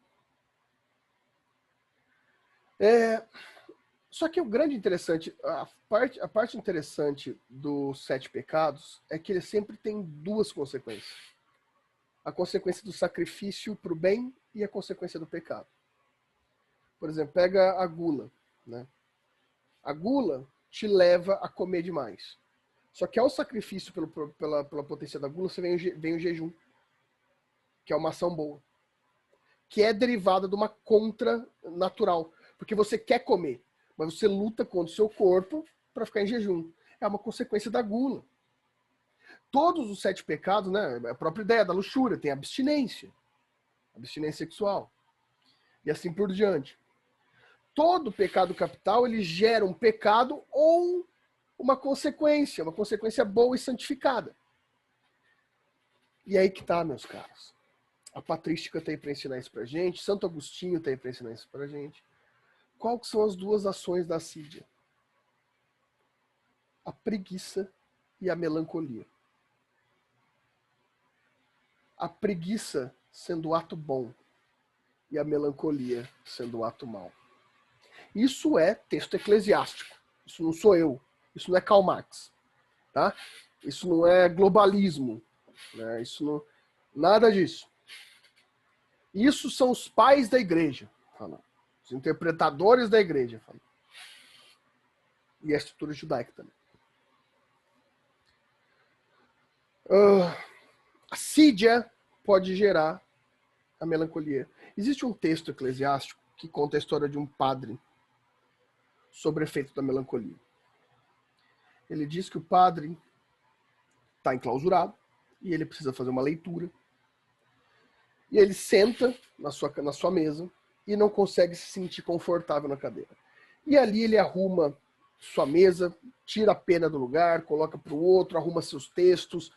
Só que o grande interessante, a parte interessante dos 7 pecados é que ele sempre tem 2 consequências. A consequência do sacrifício para o bem e a consequência do pecado. Por exemplo, pega a gula. Né? A gula te leva a comer demais. Só que ao sacrifício pela potência da gula, você vem o jejum, que é uma ação boa, que é derivada de uma contra natural, porque você quer comer, mas você luta contra o seu corpo para ficar em jejum. É uma consequência da gula. Todos os 7 pecados, né, a própria ideia da luxúria, tem abstinência sexual, e assim por diante. Todo pecado capital, ele gera um pecado ou uma consequência boa e santificada. E aí que tá, meus caros. A patrística tem para ensinar isso pra gente, Santo Agostinho tem para ensinar isso pra gente. Quais são as 2 ações da assídia? A preguiça e a melancolia. A preguiça sendo o ato bom e a melancolia sendo o ato mau. Isso é texto eclesiástico. Isso não sou eu. Isso não é Karl Marx. Tá? Isso não é globalismo. Né? Isso não... Nada disso. Isso são os pais da igreja falando. Os interpretadores da igreja falando. E a estrutura judaica também. A assídia pode gerar a melancolia. Existe um texto eclesiástico que conta a história de um padre sobre o efeito da melancolia. Ele diz que o padre está enclausurado e ele precisa fazer uma leitura. E ele senta na sua mesa e não consegue se sentir confortável na cadeira. E ali ele arruma sua mesa, tira a pena do lugar, coloca para o outro, arruma seus textos,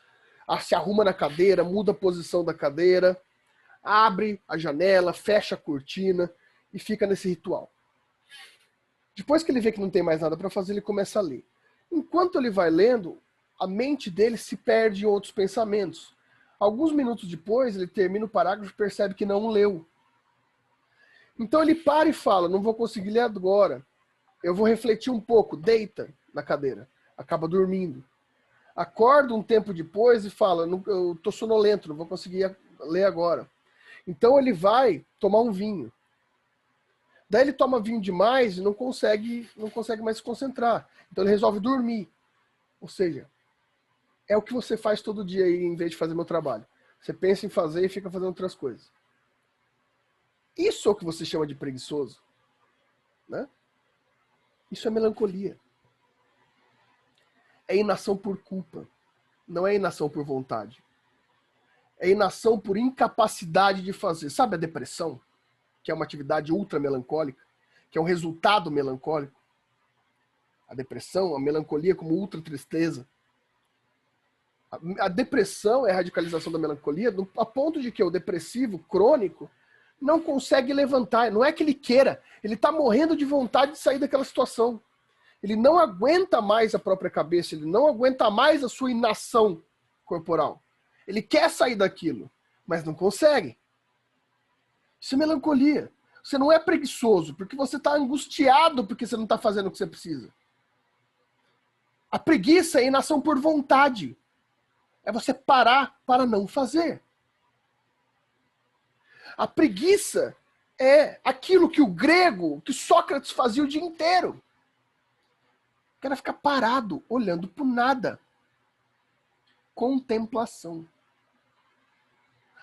se arruma na cadeira, muda a posição da cadeira, abre a janela, fecha a cortina e fica nesse ritual. Depois que ele vê que não tem mais nada para fazer, ele começa a ler. Enquanto ele vai lendo, a mente dele se perde em outros pensamentos. Alguns minutos depois, ele termina o parágrafo e percebe que não leu. Então ele para e fala, não vou conseguir ler agora. Eu vou refletir um pouco, deita na cadeira, acaba dormindo. Acorda um tempo depois e fala, eu tô sonolento, não vou conseguir ler agora. Então ele vai tomar um vinho. Daí ele toma vinho demais e não consegue mais se concentrar. Então ele resolve dormir. Ou seja, é o que você faz todo dia aí, em vez de fazer meu trabalho. Você pensa em fazer e fica fazendo outras coisas. Isso é o que você chama de preguiçoso, né? Isso é melancolia. É inação por culpa. Não é inação por vontade. É inação por incapacidade de fazer. Sabe a depressão? Que é uma atividade ultra melancólica, que é um resultado melancólico. A depressão, a melancolia como ultra tristeza. A depressão é a radicalização da melancolia a ponto de que o depressivo crônico não consegue levantar. Não é que ele queira, ele está morrendo de vontade de sair daquela situação. Ele não aguenta mais a própria cabeça, ele não aguenta mais a sua inação corporal. Ele quer sair daquilo, mas não consegue. Isso é melancolia. Você não é preguiçoso, porque você está angustiado porque você não está fazendo o que você precisa. A preguiça é inação por vontade. É você parar para não fazer. A preguiça é aquilo que o grego, que Sócrates fazia o dia inteiro. O cara ficar parado, olhando para nada. Contemplação.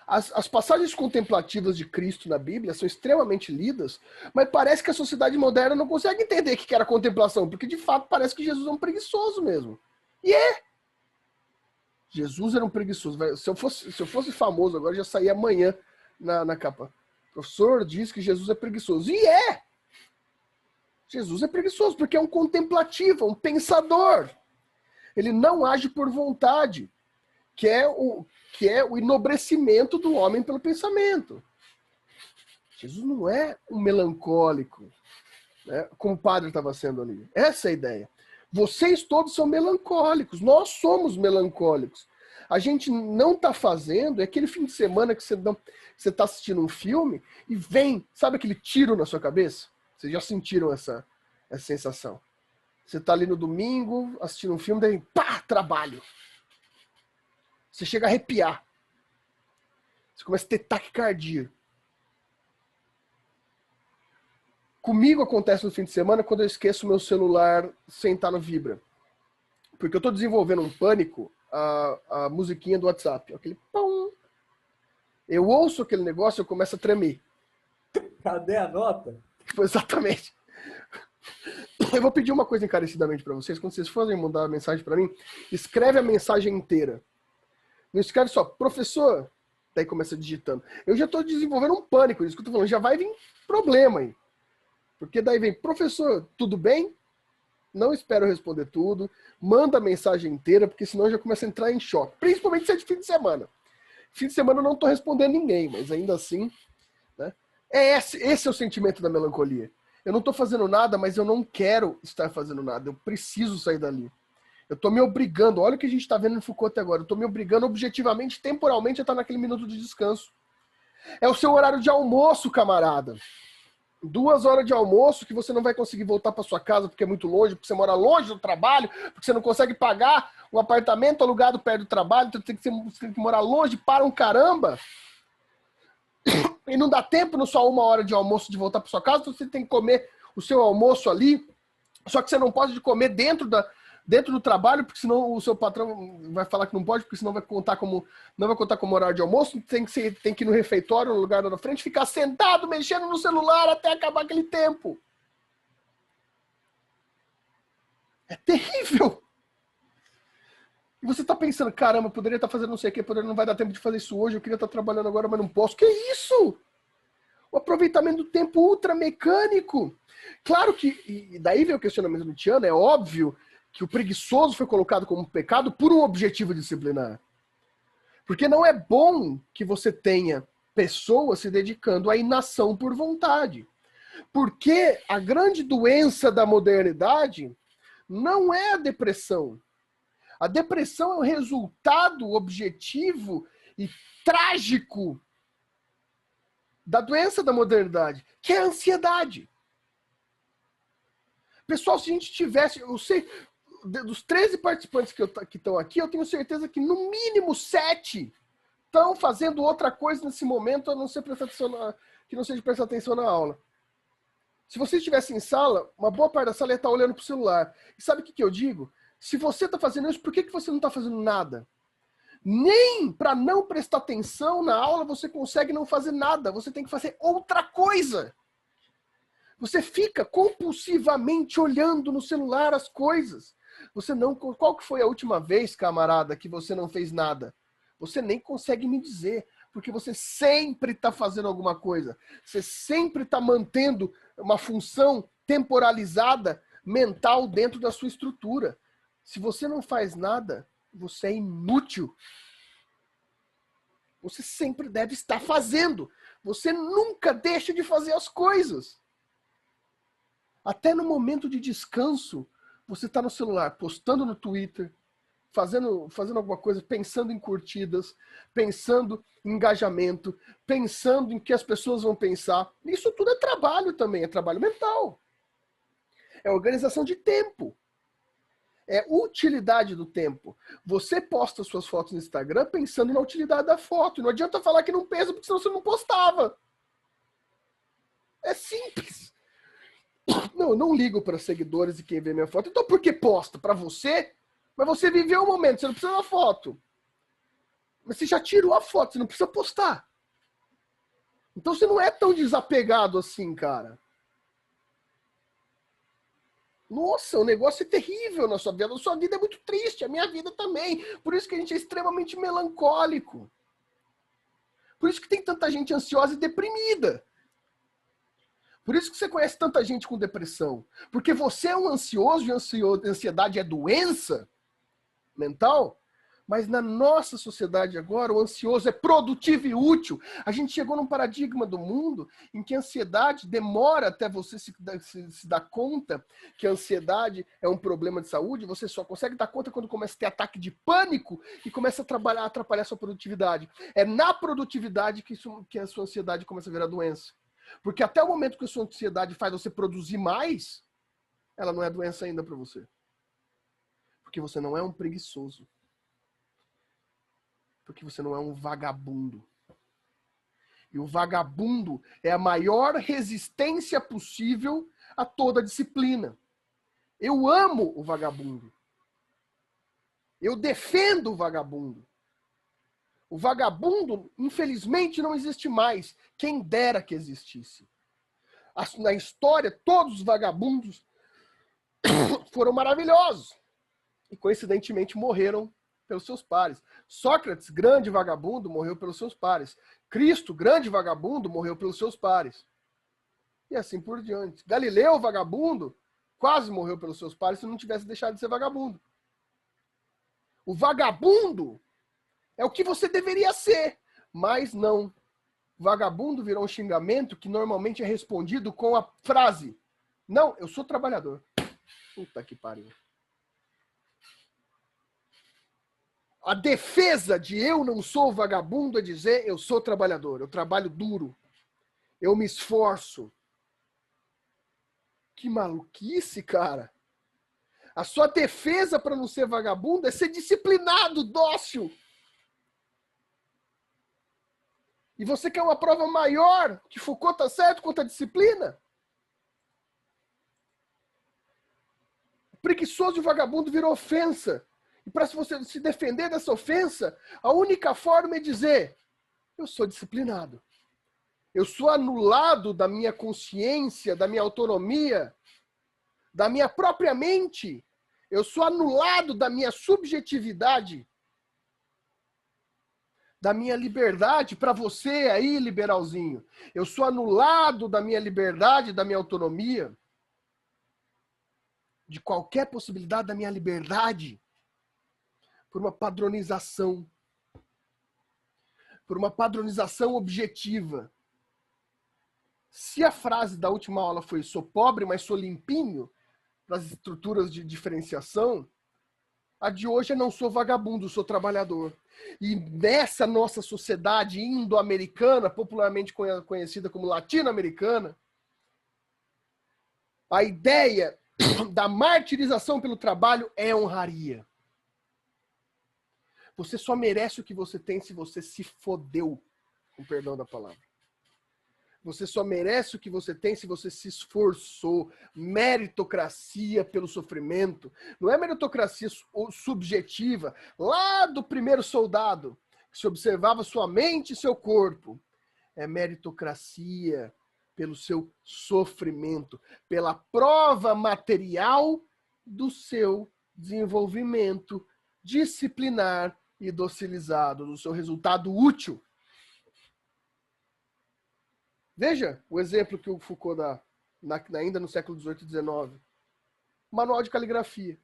As passagens contemplativas de Cristo na Bíblia são extremamente lidas, mas parece que a sociedade moderna não consegue entender o que era contemplação, porque de fato parece que Jesus é um preguiçoso mesmo. E é. Jesus era um preguiçoso. Se eu fosse famoso agora, já saía amanhã na capa. O professor diz que Jesus é preguiçoso. E é! Jesus é preguiçoso, porque é um contemplativo, um pensador. Ele não age por vontade, que é o enobrecimento do homem pelo pensamento. Jesus não é um melancólico, né, como o padre estava sendo ali. Essa é a ideia. Vocês todos são melancólicos, nós somos melancólicos. A gente não está fazendo, é aquele fim de semana que você está assistindo um filme e vem, sabe aquele tiro na sua cabeça? Vocês já sentiram essa sensação? Você está ali no domingo, assistindo um filme, daí pá, trabalho. Você chega a arrepiar. Você começa a ter taquicardia. Comigo acontece no fim de semana quando eu esqueço meu celular sem estar no vibra. Porque eu estou desenvolvendo um pânico, a musiquinha do WhatsApp. Aquele pão. Eu ouço aquele negócio e eu começo a tremer. Cadê a nota? Exatamente. Eu vou pedir uma coisa encarecidamente para vocês. Quando vocês forem mandar a mensagem para mim, escreve a mensagem inteira. Não escreve só, professor. Daí começa digitando. Eu já estou desenvolvendo um pânico, isso que eu estou falando. Já vai vir problema aí. Porque daí vem, professor, tudo bem? Não espero responder tudo. Manda a mensagem inteira, porque senão eu já começo a entrar em choque. Principalmente se é de fim de semana. Fim de semana eu não estou respondendo ninguém, mas ainda assim, né? Esse é o sentimento da melancolia. Eu não estou fazendo nada, mas eu não quero estar fazendo nada. Eu preciso sair dali. Eu estou me obrigando. Olha o que a gente está vendo no Foucault até agora. Eu estou me obrigando objetivamente, temporalmente, a estar naquele minuto de descanso. É o seu horário de almoço, camarada. 2 horas de almoço que você não vai conseguir voltar para sua casa porque é muito longe, porque você mora longe do trabalho, porque você não consegue pagar um apartamento alugado perto do trabalho, então você tem que morar longe para um caramba. E não dá tempo no só 1 hora de almoço de voltar para sua casa, então você tem que comer o seu almoço ali, só que você não pode comer dentro do trabalho, porque senão o seu patrão vai falar que não pode, porque senão não vai contar como horário de almoço, tem que ir no refeitório, no lugar lá na frente, ficar sentado, mexendo no celular até acabar aquele tempo. É terrível! E você tá pensando, caramba, poderia estar fazendo não sei o que, não vai dar tempo de fazer isso hoje, eu queria estar trabalhando agora, mas não posso. Que isso? O aproveitamento do tempo ultra mecânico. Claro que, e daí vem o questionamento do Tiano, é óbvio que o preguiçoso foi colocado como pecado por um objetivo disciplinar. Porque não é bom que você tenha pessoas se dedicando à inação por vontade. Porque a grande doença da modernidade não é a depressão. A depressão é o resultado objetivo e trágico da doença da modernidade, que é a ansiedade. Pessoal, se a gente tivesse, eu sei, dos 13 participantes que estão aqui, eu tenho certeza que no mínimo 7 estão fazendo outra coisa nesse momento, a não ser prestar atenção que não seja prestar atenção na aula. Se você estivesse em sala, uma boa parte da sala ia estar olhando para o celular. E sabe o que eu digo? Se você está fazendo isso, por que você não está fazendo nada? Nem para não prestar atenção na aula você consegue não fazer nada. Você tem que fazer outra coisa. Você fica compulsivamente olhando no celular as coisas. Você não. Qual que foi a última vez, camarada, que você não fez nada? Você nem consegue me dizer, porque você sempre está fazendo alguma coisa. Você sempre está mantendo uma função temporalizada mental dentro da sua estrutura. Se você não faz nada, você é inútil. Você sempre deve estar fazendo. Você nunca deixa de fazer as coisas. Até no momento de descanso, você está no celular, postando no Twitter, fazendo alguma coisa, pensando em curtidas, pensando em engajamento, pensando em que as pessoas vão pensar. Isso tudo é trabalho também, é trabalho mental. É organização de tempo. É utilidade do tempo. Você posta suas fotos no Instagram pensando na utilidade da foto. Não adianta falar que não pensa, porque senão você não postava. É simples. Não, eu não ligo para seguidores e quem vê minha foto. Então por que posta? Para você? Mas você viveu o momento, você não precisa da foto. Mas você já tirou a foto, você não precisa postar. Então você não é tão desapegado assim, cara. Nossa, o negócio é terrível na sua vida. A sua vida é muito triste, a minha vida também. Por isso que a gente é extremamente melancólico. Por isso que tem tanta gente ansiosa e deprimida. Por isso que você conhece tanta gente com depressão. Porque você é um ansioso e ansiedade é doença mental. Mas na nossa sociedade agora, o ansioso é produtivo e útil. A gente chegou num paradigma do mundo em que a ansiedade demora até você se dar conta que a ansiedade é um problema de saúde. Você só consegue dar conta quando começa a ter ataque de pânico e começa a atrapalhar a sua produtividade. É na produtividade que a sua ansiedade começa a virar doença. Porque até o momento que a sua ansiedade faz você produzir mais, ela não é doença ainda para você. Porque você não é um preguiçoso. Porque você não é um vagabundo. E o vagabundo é a maior resistência possível a toda disciplina. Eu amo o vagabundo. Eu defendo o vagabundo. O vagabundo, infelizmente, não existe mais. Quem dera que existisse. Na história, todos os vagabundos foram maravilhosos. E, coincidentemente, morreram pelos seus pares. Sócrates, grande vagabundo, morreu pelos seus pares. Cristo, grande vagabundo, morreu pelos seus pares. E assim por diante. Galileu, vagabundo, quase morreu pelos seus pares se não tivesse deixado de ser vagabundo. O vagabundo é o que você deveria ser, mas não. Vagabundo virou um xingamento que normalmente é respondido com a frase: não, eu sou trabalhador. Puta que pariu. A defesa de eu não sou vagabundo é dizer eu sou trabalhador, eu trabalho duro, eu me esforço. Que maluquice, cara. A sua defesa para não ser vagabundo é ser disciplinado, dócil. E você quer uma prova maior que Foucault tá certo quanto a disciplina? Preguiçoso e vagabundo virou ofensa. E para você se defender dessa ofensa, a única forma é dizer: eu sou disciplinado. Eu sou anulado da minha consciência, da minha autonomia, da minha própria mente. Eu sou anulado da minha subjetividade, da minha liberdade. Para você aí, liberalzinho, eu sou anulado da minha liberdade, da minha autonomia, de qualquer possibilidade da minha liberdade, por uma padronização. Por uma padronização objetiva. Se a frase da última aula foi sou pobre, mas sou limpinho, para as estruturas de diferenciação, a de hoje é não sou vagabundo, sou trabalhador. E nessa nossa sociedade indo-americana, popularmente conhecida como latino-americana, a ideia da martirização pelo trabalho é honraria. Você só merece o que você tem se você se fodeu, com perdão da palavra. Você só merece o que você tem se você se esforçou. Meritocracia pelo sofrimento. Não é meritocracia subjetiva, lá do primeiro soldado, que se observava sua mente e seu corpo. É meritocracia pelo seu sofrimento, pela prova material do seu desenvolvimento disciplinar e docilizado, do seu resultado útil. Veja o exemplo que o Foucault dá, ainda no século XVIII e XIX. Manual de caligrafia.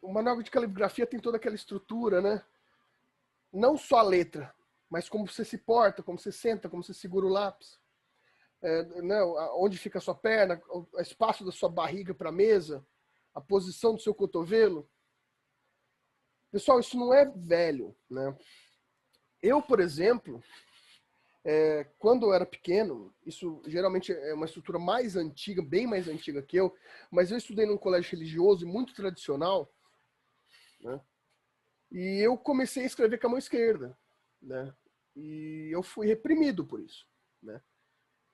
O manual de caligrafia tem toda aquela estrutura, né? Não só a letra, mas como você se porta, como você senta, como você segura o lápis. Né? Onde fica a sua perna, o espaço da sua barriga para a mesa, a posição do seu cotovelo. Pessoal, isso não é velho, né? Eu, por exemplo, quando eu era pequeno, isso geralmente é uma estrutura mais antiga, bem mais antiga que eu, mas eu estudei num colégio religioso e muito tradicional, né? E eu comecei a escrever com a mão esquerda, né? E eu fui reprimido por isso, né?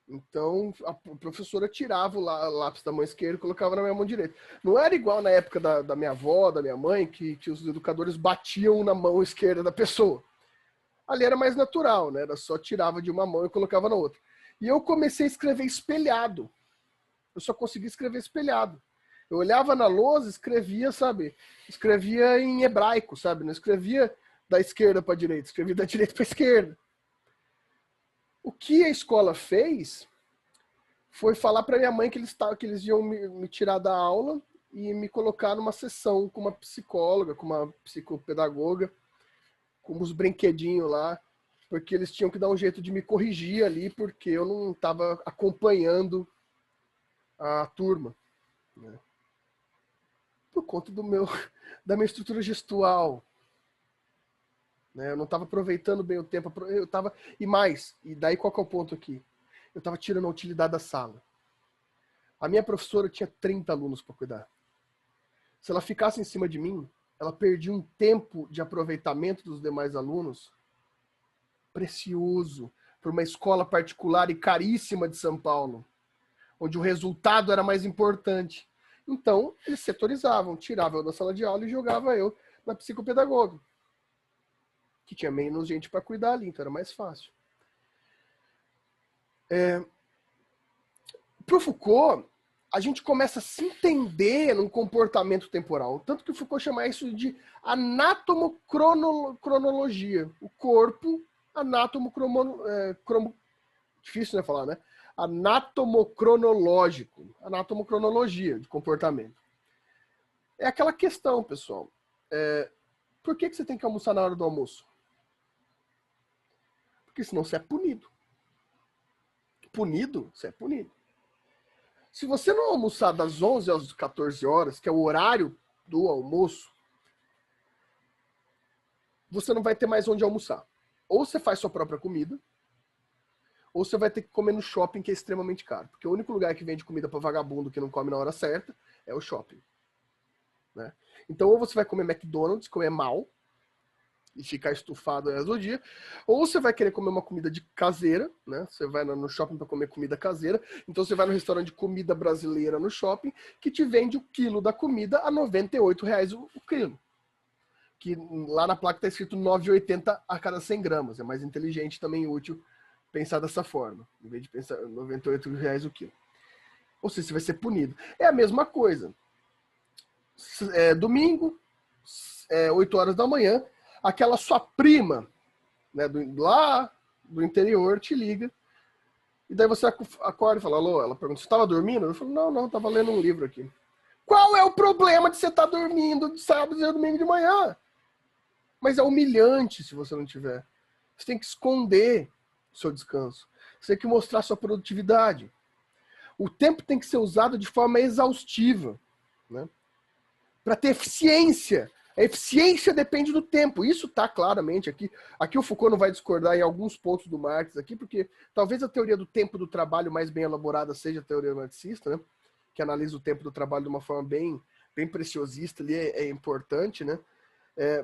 Então, a professora tirava o lápis da mão esquerda e colocava na minha mão direita. Não era igual na época da minha avó, da minha mãe, que os educadores batiam na mão esquerda da pessoa. Ali era mais natural, né? Era só tirava de uma mão e colocava na outra. E eu comecei a escrever espelhado. Eu só conseguia escrever espelhado. Eu olhava na lousa, escrevia, sabe? Escrevia em hebraico, sabe? Não escrevia da esquerda para a direita, escrevia da direita para a esquerda. O que a escola fez foi falar para minha mãe que eles iam me tirar da aula e me colocar numa sessão com uma psicóloga, com uma psicopedagoga, com uns brinquedinhos lá, porque eles tinham que dar um jeito de me corrigir ali, porque eu não estava acompanhando a turma, né? Por conta da minha estrutura gestual. Eu não estava aproveitando bem o tempo. E daí qual que é o ponto aqui? Eu estava tirando a utilidade da sala. A minha professora tinha 30 alunos para cuidar. Se ela ficasse em cima de mim, ela perdia um tempo de aproveitamento dos demais alunos precioso para uma escola particular e caríssima de São Paulo, onde o resultado era mais importante. Então, eles setorizavam, tiravam eu da sala de aula e jogavam eu na psicopedagoga, que tinha menos gente para cuidar ali, então era mais fácil. Para o Foucault, a gente começa a se entender num comportamento temporal. Tanto que o Foucault chama isso de anatomocronologia. O corpo, difícil, né, falar, né? Anatomocronológico. Anatomocronologia de comportamento. É aquela questão, pessoal. Por que você tem que almoçar na hora do almoço? Porque senão você é punido. Você é punido. Se você não almoçar das 11 às 14 horas, que é o horário do almoço, você não vai ter mais onde almoçar. Ou você faz sua própria comida, ou você vai ter que comer no shopping, que é extremamente caro. Porque o único lugar que vende comida para vagabundo que não come na hora certa é o shopping, né? Então, ou você vai comer McDonald's, comer mal, e ficar estufado o resto do dia, ou você vai querer comer uma comida de caseira, né? Você vai no shopping para comer comida caseira, então você vai no restaurante de comida brasileira no shopping, que te vende o quilo da comida a R$ 98,00 o quilo. Que lá na placa está escrito 9,80 a cada 100 gramas. É mais inteligente também e útil pensar dessa forma, em vez de pensar R$ 98,00 o quilo. Ou seja, você vai ser punido. É a mesma coisa. Domingo, 8 horas da manhã, aquela sua prima, né, lá do interior, te liga. E daí você acorda e fala, alô, ela pergunta, você estava dormindo? Eu falo, não, estava lendo um livro aqui. Qual é o problema de você estar dormindo de sábado e domingo de manhã? Mas é humilhante se você não tiver. Você tem que esconder o seu descanso. Você tem que mostrar sua produtividade. O tempo tem que ser usado de forma exaustiva, né? Para ter eficiência, A eficiência depende do tempo. Isso está claramente aqui. Aqui o Foucault não vai discordar em alguns pontos do Marx aqui, porque talvez a teoria do tempo do trabalho mais bem elaborada seja a teoria marxista, né? Que analisa o tempo do trabalho de uma forma bem preciosista, ali é importante, né?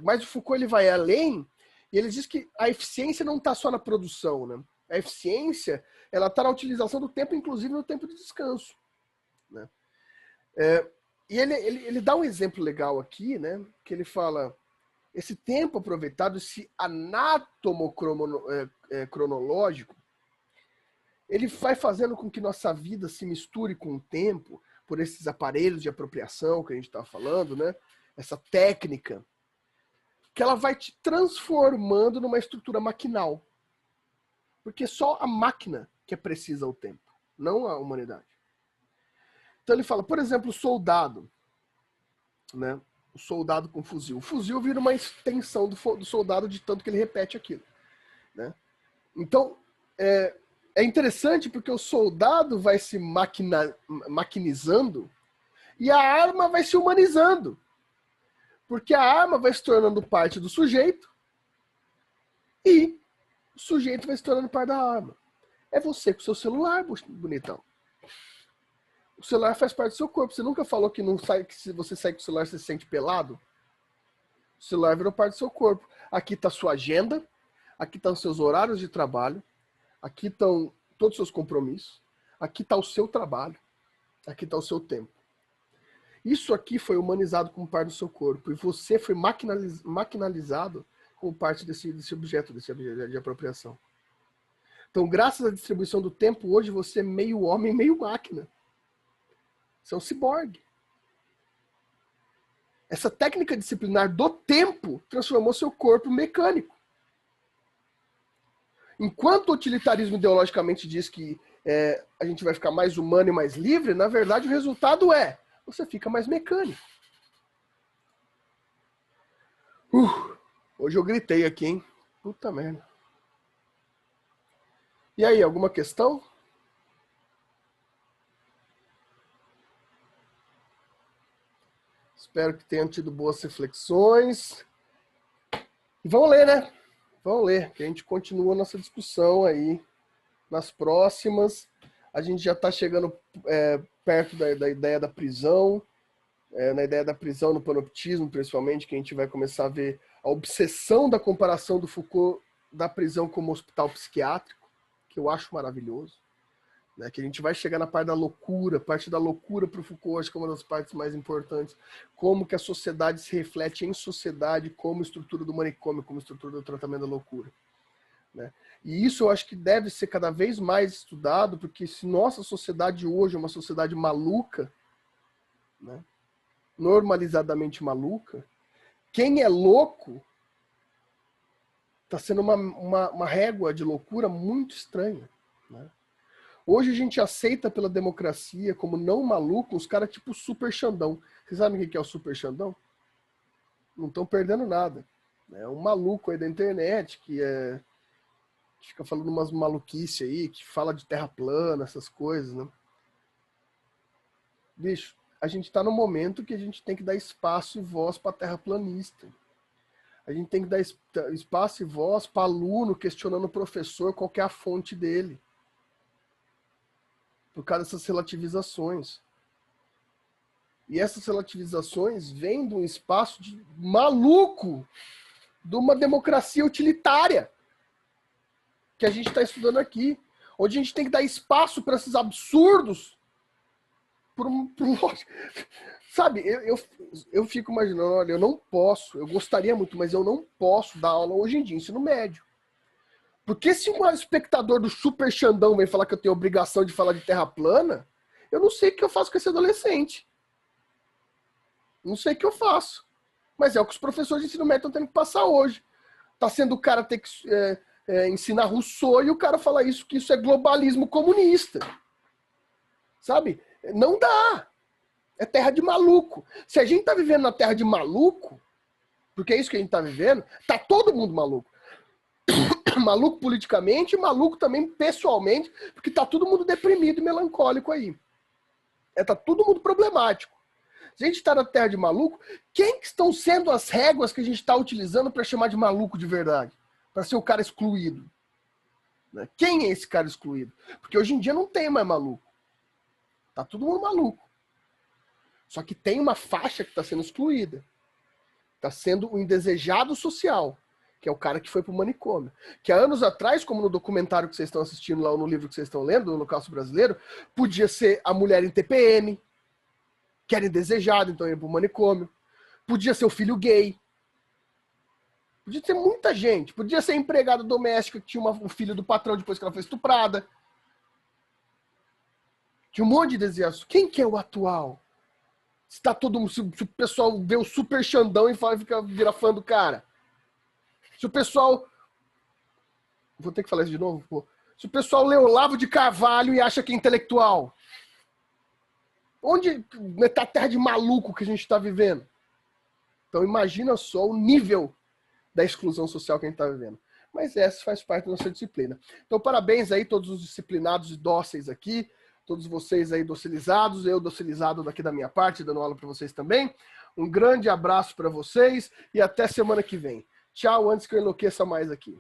Mas o Foucault ele vai além e ele diz que a eficiência não está só na produção, né? A eficiência ela está na utilização do tempo, inclusive no tempo de descanso, né? E ele dá um exemplo legal aqui, né? Que ele fala, esse tempo aproveitado, esse anátomo cronológico, ele vai fazendo com que nossa vida se misture com o tempo, por esses aparelhos de apropriação que a gente está falando, né? Essa técnica, que ela vai te transformando numa estrutura maquinal. Porque só a máquina que precisa o tempo, não a humanidade. Então ele fala, por exemplo, o soldado, né? O soldado com fuzil. O fuzil vira uma extensão do soldado de tanto que ele repete aquilo, né? Então, é interessante porque o soldado vai se maquinizando e a arma vai se humanizando. Porque a arma vai se tornando parte do sujeito e o sujeito vai se tornando parte da arma. É você com o seu celular, bonitão. O celular faz parte do seu corpo. Você nunca falou que se você sai com o celular você se sente pelado? O celular virou parte do seu corpo. Aqui está a sua agenda, aqui estão os seus horários de trabalho, aqui estão todos os seus compromissos, aqui está o seu trabalho, aqui está o seu tempo. Isso aqui foi humanizado como parte do seu corpo e você foi maquinalizado como parte desse objeto de apropriação. Então, graças à distribuição do tempo, hoje você é meio homem, meio máquina. Você é um ciborgue. Essa técnica disciplinar do tempo transformou seu corpo mecânico. Enquanto o utilitarismo ideologicamente diz que a gente vai ficar mais humano e mais livre, na verdade o resultado você fica mais mecânico. Hoje eu gritei aqui, hein? Puta merda. E aí, alguma questão? Espero que tenham tido boas reflexões. E vamos ler, né? Vamos ler, que a gente continua a nossa discussão aí nas próximas. A gente já está chegando perto da ideia da prisão, na ideia da prisão no panoptismo, principalmente, que a gente vai começar a ver a obsessão da comparação do Foucault da prisão como hospital psiquiátrico, que eu acho maravilhoso. Né? Que a gente vai chegar na parte da loucura para o Foucault, acho que é uma das partes mais importantes. Como que a sociedade se reflete em sociedade como estrutura do manicômio, como estrutura do tratamento da loucura. Né? E isso eu acho que deve ser cada vez mais estudado, porque se nossa sociedade hoje é uma sociedade maluca, né? Normalizadamente maluca, quem é louco está sendo uma régua de loucura muito estranha. Né? Hoje a gente aceita pela democracia como não maluco os caras tipo Super Xandão. Vocês sabem o que é o Super Xandão? Não estão perdendo nada. É um maluco aí da internet que fica falando umas maluquices aí, que fala de terra plana, essas coisas, né? Bicho, a gente está no momento que a gente tem que dar espaço e voz para terraplanista. A gente tem que dar espaço e voz para aluno questionando o professor qual que é a fonte dele. Por causa dessas relativizações. E essas relativizações vêm de um espaço maluco de uma democracia utilitária que a gente está estudando aqui. Onde a gente tem que dar espaço para esses absurdos. Sabe, eu fico imaginando, olha, eu não posso, eu gostaria muito, mas eu não posso dar aula hoje em dia, ensino médio. Porque se um espectador do Super Xandão vem falar que eu tenho obrigação de falar de terra plana, eu não sei o que eu faço com esse adolescente. Não sei o que eu faço. Mas é o que os professores de ensino médio estão tendo que passar hoje. Tá sendo o cara ter que ensinar Rousseau e o cara falar isso, que isso é globalismo comunista. Sabe? Não dá. É terra de maluco. Se a gente tá vivendo na terra de maluco, porque é isso que a gente tá vivendo, tá todo mundo maluco. Maluco politicamente, maluco também pessoalmente, porque tá todo mundo deprimido e melancólico aí. Tá todo mundo problemático. Se a gente está na terra de maluco, quem que estão sendo as réguas que a gente está utilizando para chamar de maluco de verdade? Para ser o cara excluído? Né? Quem é esse cara excluído? Porque hoje em dia não tem mais maluco. Tá todo mundo maluco. Só que tem uma faixa que está sendo excluída. Está sendo o indesejado social, que é o cara que foi pro manicômio. Que há anos atrás, como no documentário que vocês estão assistindo lá, ou no livro que vocês estão lendo, no Holocausto Brasileiro, podia ser a mulher em TPM, que era indesejado, então ia pro manicômio. Podia ser o filho gay. Podia ser muita gente. Podia ser a empregada doméstica que tinha um filho do patrão depois que ela foi estuprada. Tinha um monte de desejos. Quem que é o atual? Se, tá todo mundo, se o pessoal vê o Super Xandão e vira fã do cara. Se o pessoal... Vou ter que falar isso de novo? Pô. Se o pessoal lê Olavo de Carvalho e acha que é intelectual. Onde tá a terra de maluco que a gente está vivendo? Então imagina só o nível da exclusão social que a gente está vivendo. Mas essa faz parte da nossa disciplina. Então parabéns aí todos os disciplinados e dóceis aqui, todos vocês aí docilizados, eu docilizado daqui da minha parte, dando aula para vocês também. Um grande abraço para vocês e até semana que vem. Tchau, antes que eu enlouqueça mais aqui.